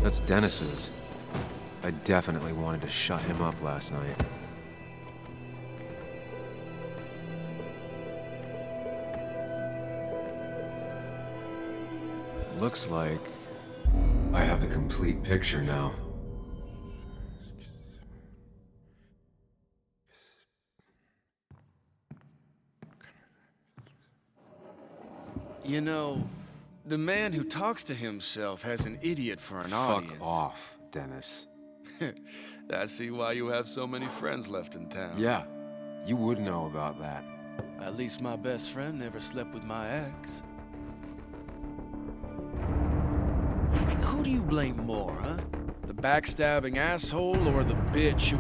That's Dennis's. I definitely wanted to shut him up last night. Looks like I have the complete picture now. You know, the man who talks to himself has an idiot for an audience. Fuck off, Dennis. I see why you have so many friends left in town. Yeah, you would know about that. At least my best friend never slept with my ex. Who do you blame more, huh? The backstabbing asshole or the bitch who...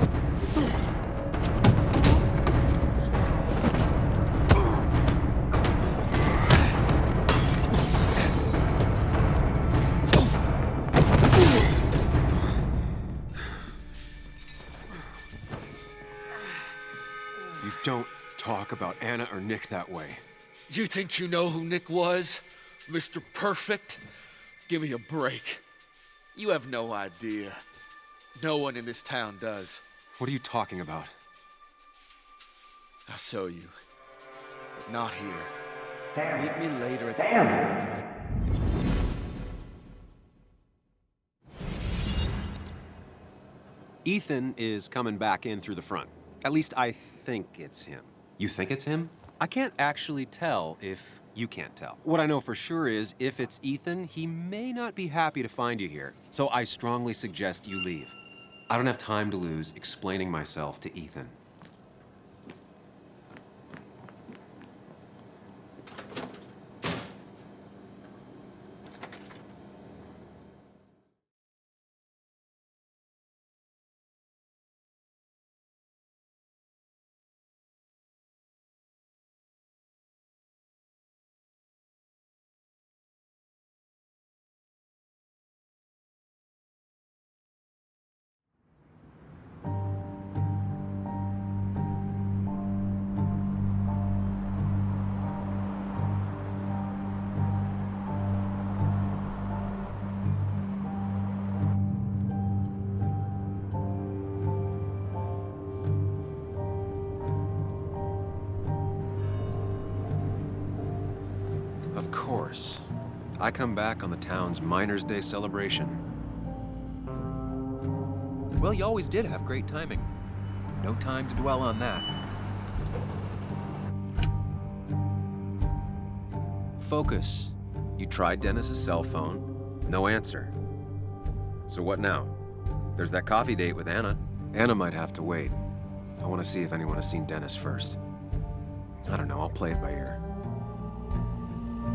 You don't talk about Anna or Nick that way. You think you know who Nick was? Mr. Perfect? Give me a break. You have no idea. No one in this town does. What are you talking about? I'll show you. But not here. Sam. Meet me later at Sam. Ethan is coming back in through the front. At least I think it's him. You think it's him? I can't actually tell if you can't tell. What I know for sure is if it's Ethan, he may not be happy to find you here. So I strongly suggest you leave. I don't have time to lose explaining myself to Ethan. Of course. I come back on the town's Miners' Day celebration. Well, you always did have great timing. No time to dwell on that. Focus. You tried Dennis's cell phone. No answer. So what now? There's that coffee date with Anna. Anna might have to wait. I want to see if anyone has seen Dennis first. I don't know, I'll play it by ear.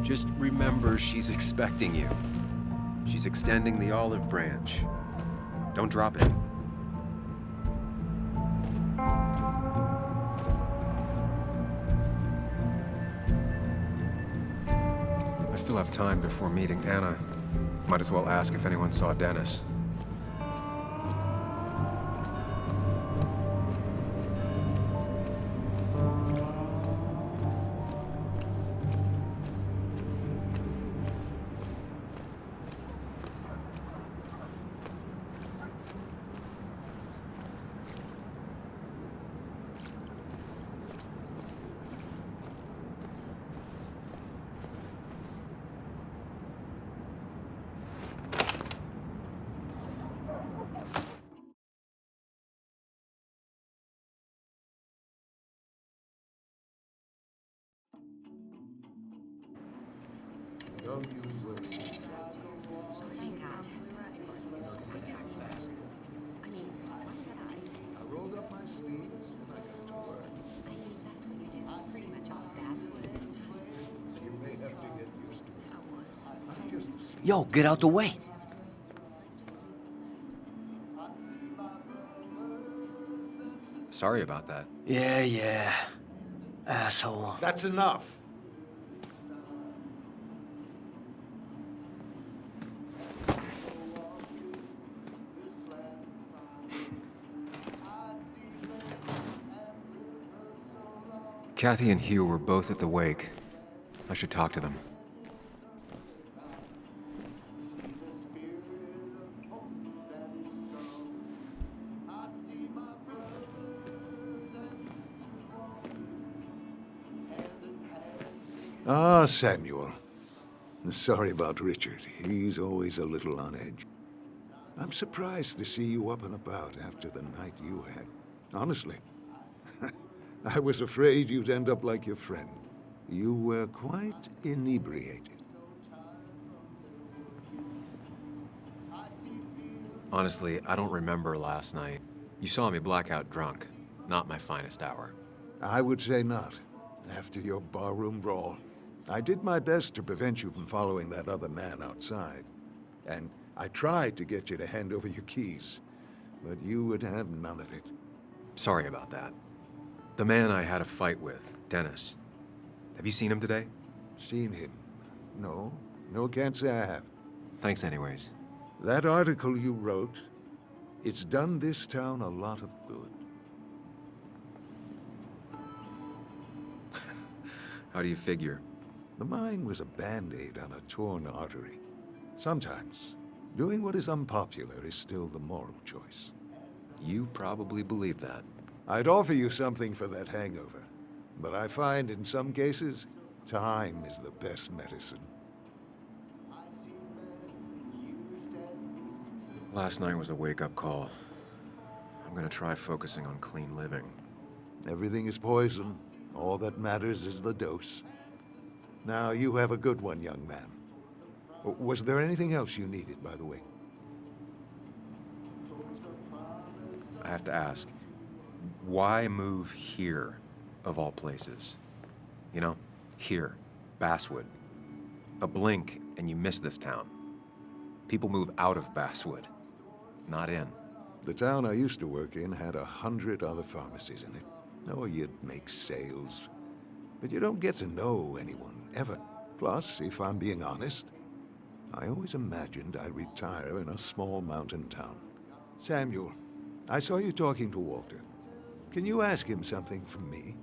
Just remember she's expecting you. She's extending the olive branch. Don't drop it. I still have time before meeting Anna. Might as well ask if anyone saw Dennis. I rolled up my sleeves and I got to work. That's what you did. Pretty much all gas was it. You may have to get used to it. I'm just a Yo, get out the way. Sorry about that. Yeah. Asshole. That's enough. Kathy and Hugh were both at the wake. I should talk to them. Ah, Samuel. Sorry about Richard. He's always a little on edge. I'm surprised to see you up and about after the night you had. Honestly. I was afraid you'd end up like your friend. You were quite inebriated. Honestly, I don't remember last night. You saw me blackout drunk. Not my finest hour. I would say not, after your barroom brawl. I did my best to prevent you from following that other man outside. And I tried to get you to hand over your keys, but you would have none of it. Sorry about that. The man I had a fight with, Dennis. Have you seen him today? Seen him? No. No, can't say I have. Thanks anyways. That article you wrote, it's done this town a lot of good. How do you figure? The mine was a band-aid on a torn artery. Sometimes, doing what is unpopular is still the moral choice. You probably believe that. I'd offer you something for that hangover, but I find in some cases, time is the best medicine. Last night was a wake-up call. I'm gonna try focusing on clean living. Everything is poison. All that matters is the dose. Now, you have a good one, young man. Was there anything else you needed, by the way? I have to ask, why move here, of all places? You know, here, Basswood. A blink and you miss this town. People move out of Basswood, not in. The town I used to work in had 100 other pharmacies in it. Oh, you'd make sales. But you don't get to know anyone, ever. Plus, if I'm being honest, I always imagined I'd retire in a small mountain town. Samuel, I saw you talking to Walter. Can you ask him something from me?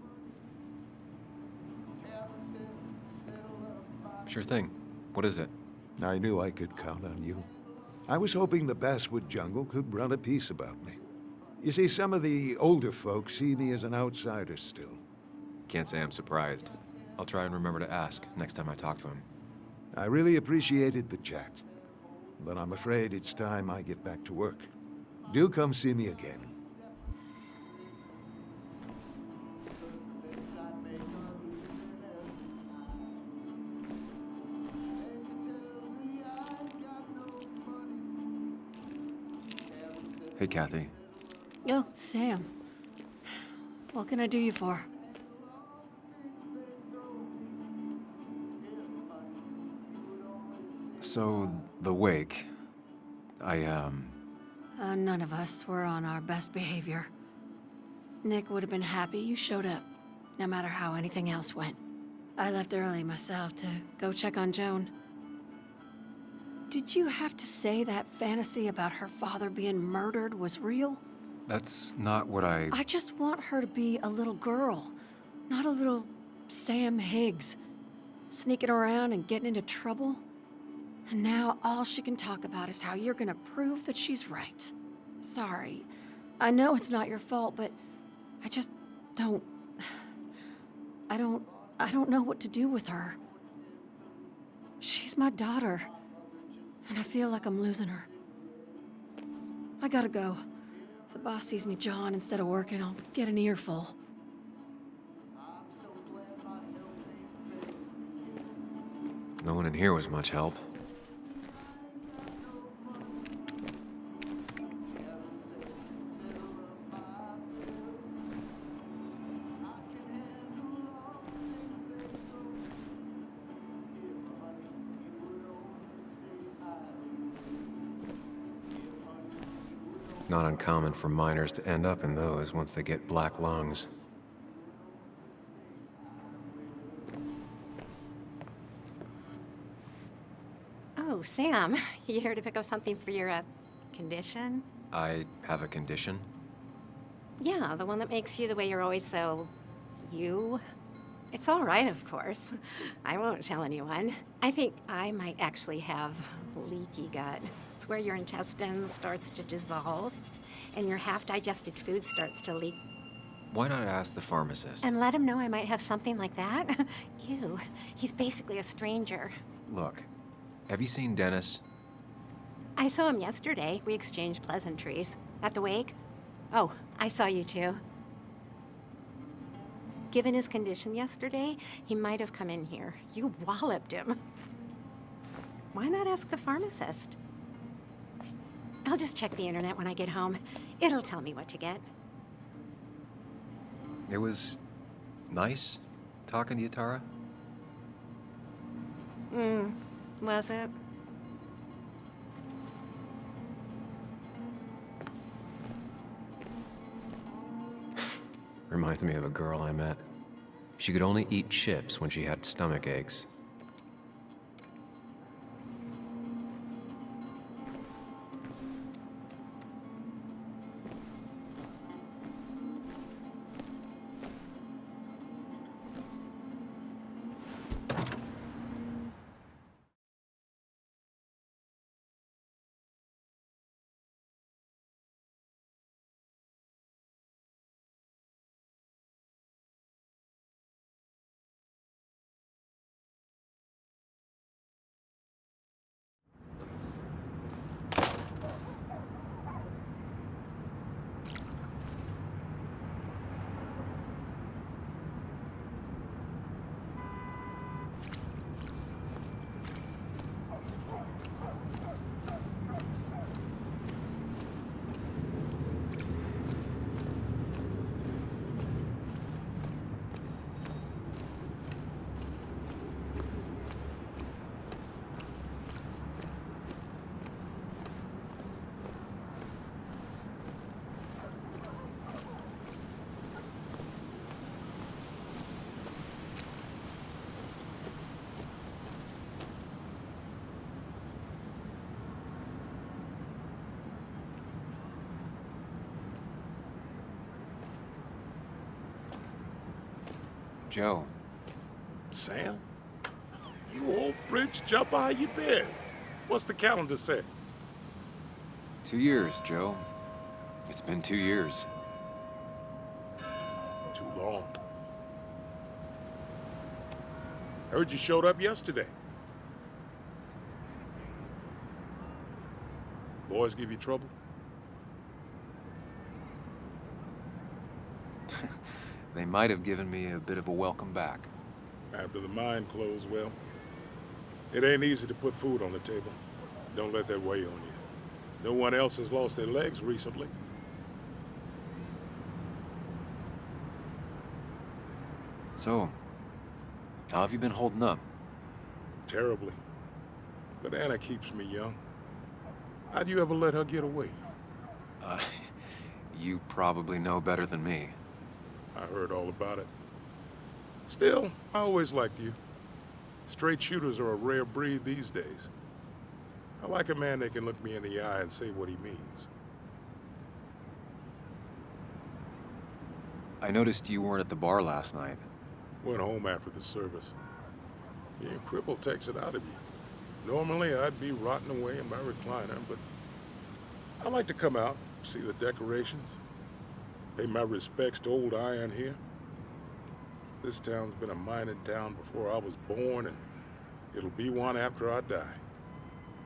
Sure thing. What is it? I knew I could count on you. I was hoping the Basswood jungle could run a piece about me. You see, some of the older folks see me as an outsider still. Can't say I'm surprised. I'll try and remember to ask next time I talk to him. I really appreciated the chat, but I'm afraid it's time I get back to work. Do come see me again. Hey, Kathy. Oh, Sam. What can I do you for? So, the wake. None of us were on our best behavior. Nick would have been happy you showed up, no matter how anything else went. I left early myself to go check on Joan. Did you have to say that fantasy about her father being murdered was real? That's not what I just want her to be a little girl, not a little Sam Higgs, sneaking around and getting into trouble. And now all she can talk about is how you're gonna prove that she's right. Sorry. I know it's not your fault, but I just don't... I don't know what to do with her. She's my daughter, and I feel like I'm losing her. I gotta go. If the boss sees me jawing instead of working, I'll get an earful. No one in here was much help. Not uncommon for miners to end up in those once they get black lungs. Oh, Sam, you here to pick up something for your, condition? I have a condition? Yeah, the one that makes you the way you're always so... you? It's all right, of course. I won't tell anyone. I think I might actually have leaky gut. It's where your intestine starts to dissolve, and your half-digested food starts to leak. Why not ask the pharmacist? And let him know I might have something like that? Ew, he's basically a stranger. Look, have you seen Dennis? I saw him yesterday. We exchanged pleasantries. At the wake? Oh, I saw you too. Given his condition yesterday, he might have come in here. You walloped him. Why not ask the pharmacist? I'll just check the internet when I get home. It'll tell me what to get. It was nice talking to you, Tara. Was it? Reminds me of a girl I met. She could only eat chips when she had stomach aches. Joe. Sam? You old bridge jumper, how you been? What's the calendar say? 2 years, Joe. It's been 2 years. Too long. Heard you showed up yesterday. Boys give you trouble? They might have given me a bit of a welcome back. After the mine closed, well, it ain't easy to put food on the table. Don't let that weigh on you. No one else has lost their legs recently. So, how have you been holding up? Terribly. But Anna keeps me young. How'd you ever let her get away? You probably know better than me. I heard all about it. Still, I always liked you. Straight shooters are a rare breed these days. I like a man that can look me in the eye and say what he means. I noticed you weren't at the bar last night. Went home after the service. Being crippled takes it out of you. Normally, I'd be rotting away in my recliner, but I like to come out, see the decorations, pay my respects to old iron here. This town's been a mining town before I was born, and it'll be one after I die.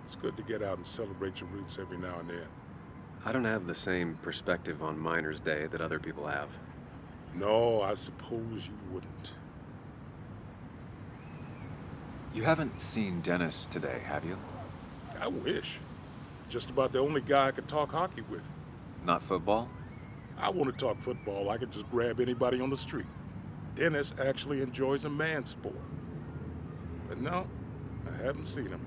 It's good to get out and celebrate your roots every now and then. I don't have the same perspective on Miners' Day that other people have. No, I suppose you wouldn't. You haven't seen Dennis today, have you? I wish. Just about the only guy I could talk hockey with. Not football? I want to talk football. I could just grab anybody on the street. Dennis actually enjoys a man sport. But no, I haven't seen him.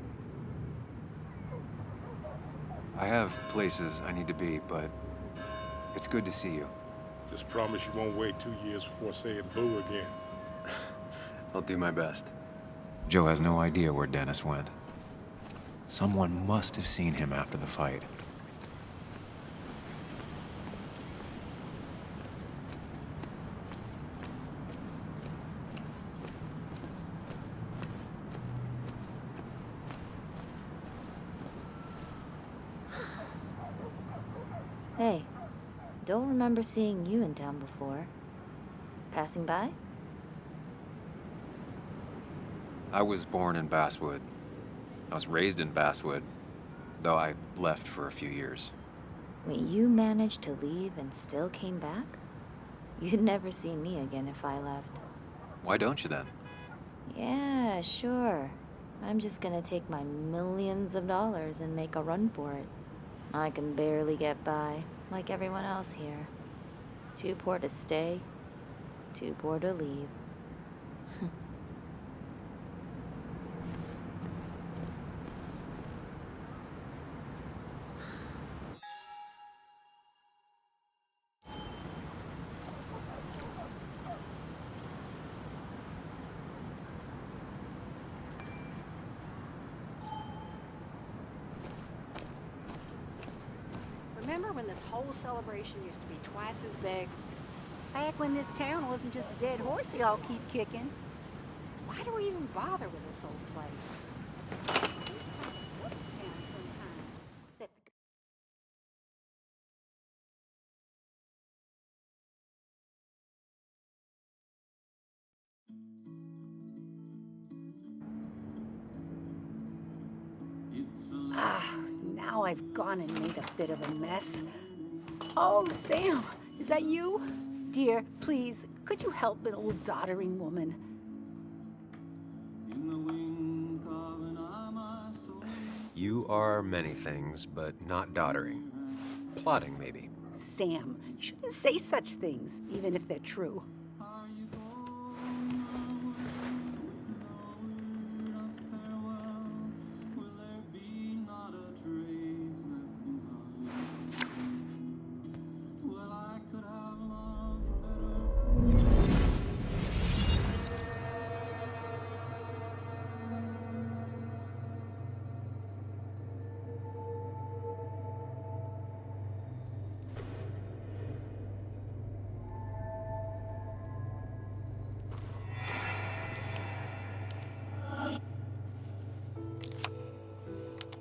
I have places I need to be, but it's good to see you. Just promise you won't wait 2 years before saying boo again. I'll do my best. Joe has no idea where Dennis went. Someone must have seen him after the fight. Hey, don't remember seeing you in town before. Passing by? I was born in Basswood. I was raised in Basswood, though I left for a few years. Wait, you managed to leave and still came back? You'd never see me again if I left. Why don't you then? Yeah, sure. I'm just gonna take my millions of dollars and make a run for it. I can barely get by, like everyone else here. Too poor to stay, too poor to leave. Remember when this whole celebration used to be twice as big? Back when this town wasn't just a dead horse we all keep kicking. Why do we even bother with this old place? Now I've gone and made a bit of a mess. Oh, Sam, is that you? Dear, please, could you help an old doddering woman? You are many things, but not doddering. Plotting, maybe. Sam, you shouldn't say such things, even if they're true.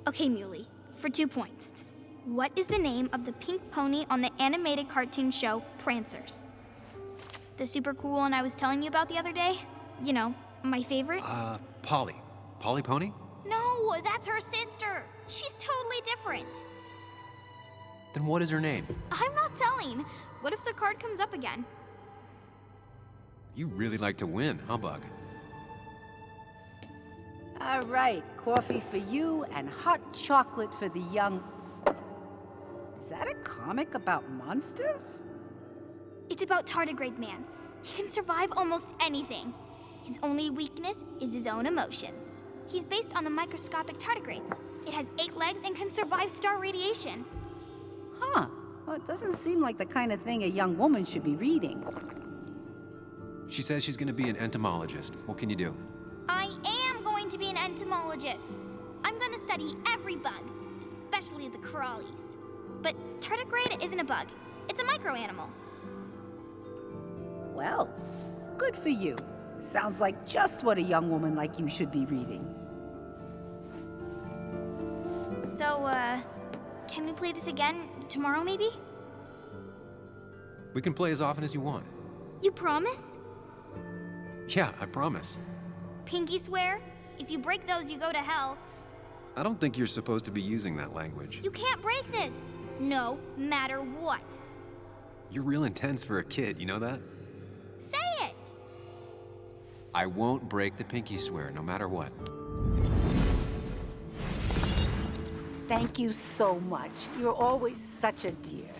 Okay, Muley, for 2 points. What is the name of the pink pony on the animated cartoon show Prancers? The super cool one I was telling you about the other day? You know, my favorite? Polly. Polly Pony? No, that's her sister. She's totally different. Then what is her name? I'm not telling. What if the card comes up again? You really like to win, huh, Bug? All right, coffee for you and hot chocolate for the young... Is that a comic about monsters? It's about Tardigrade Man. He can survive almost anything. His only weakness is his own emotions. He's based on the microscopic tardigrades. It has 8 legs and can survive star radiation. Huh. Well, it doesn't seem like the kind of thing a young woman should be reading. She says she's gonna be an entomologist. What can you do? I am going to be an entomologist. I'm going to study every bug, especially the crawlies. But tardigrade isn't a bug. It's a microanimal. Well, good for you. Sounds like just what a young woman like you should be reading. So, can we play this again tomorrow, maybe? We can play as often as you want. You promise? Yeah, I promise. Pinky swear? If you break those, you go to hell. I don't think you're supposed to be using that language. You can't break this. No matter what. You're real intense for a kid, you know that? Say it! I won't break the pinky swear, no matter what. Thank you so much. You're always such a dear.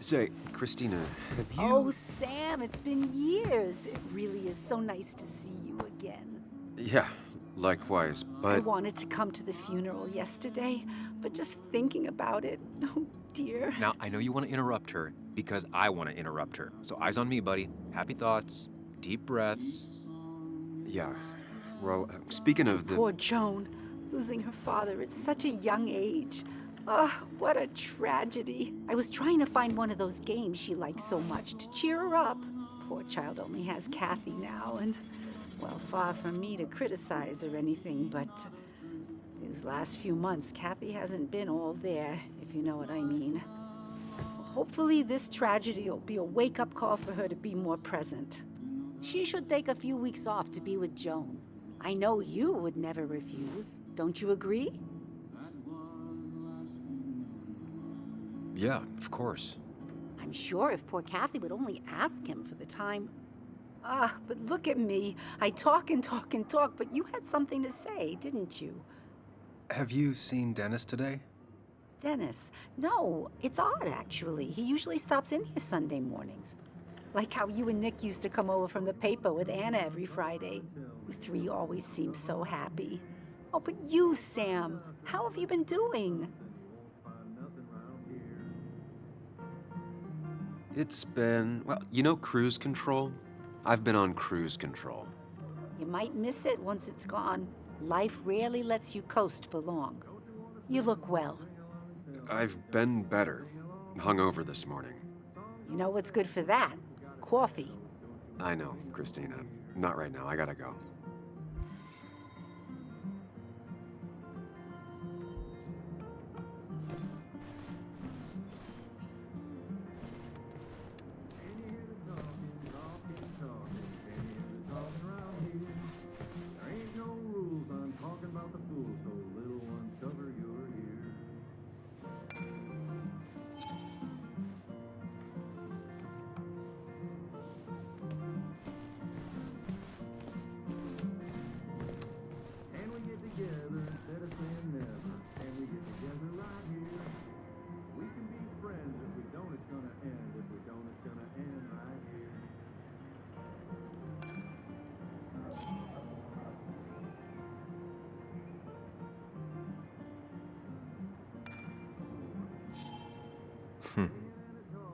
Say, Christina, have you... Oh, Sam, it's been years. It really is so nice to see you again. Yeah, likewise, but... I wanted to come to the funeral yesterday, but just thinking about it, oh dear. Now, I know you want to interrupt her, because I want to interrupt her. So eyes on me, buddy. Happy thoughts, deep breaths. Yeah, well, speaking of the... Poor Joan, losing her father at such a young age. Ah, what a tragedy. I was trying to find one of those games she likes so much to cheer her up. Poor child only has Kathy now, and, well, far from me to criticize or anything, but these last few months, Kathy hasn't been all there, if you know what I mean. Hopefully this tragedy will be a wake-up call for her to be more present. She should take a few weeks off to be with Joan. I know you would never refuse. Don't you agree? Yeah, of course. I'm sure if poor Kathy would only ask him for the time. But look at me. I talk and talk and talk, but you had something to say, didn't you? Have you seen Dennis today? Dennis? No, it's odd, actually. He usually stops in here Sunday mornings. Like how you and Nick used to come over from the paper with Anna every Friday. We three always seem so happy. Oh, but you, Sam, how have you been doing? It's been, well, you know cruise control? I've been on cruise control. You might miss it once it's gone. Life rarely lets you coast for long. You look well. I've been better. Hungover this morning. You know what's good for that? Coffee. I know, Christina. Not right now. I gotta go.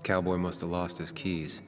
Cowboy must have lost his keys.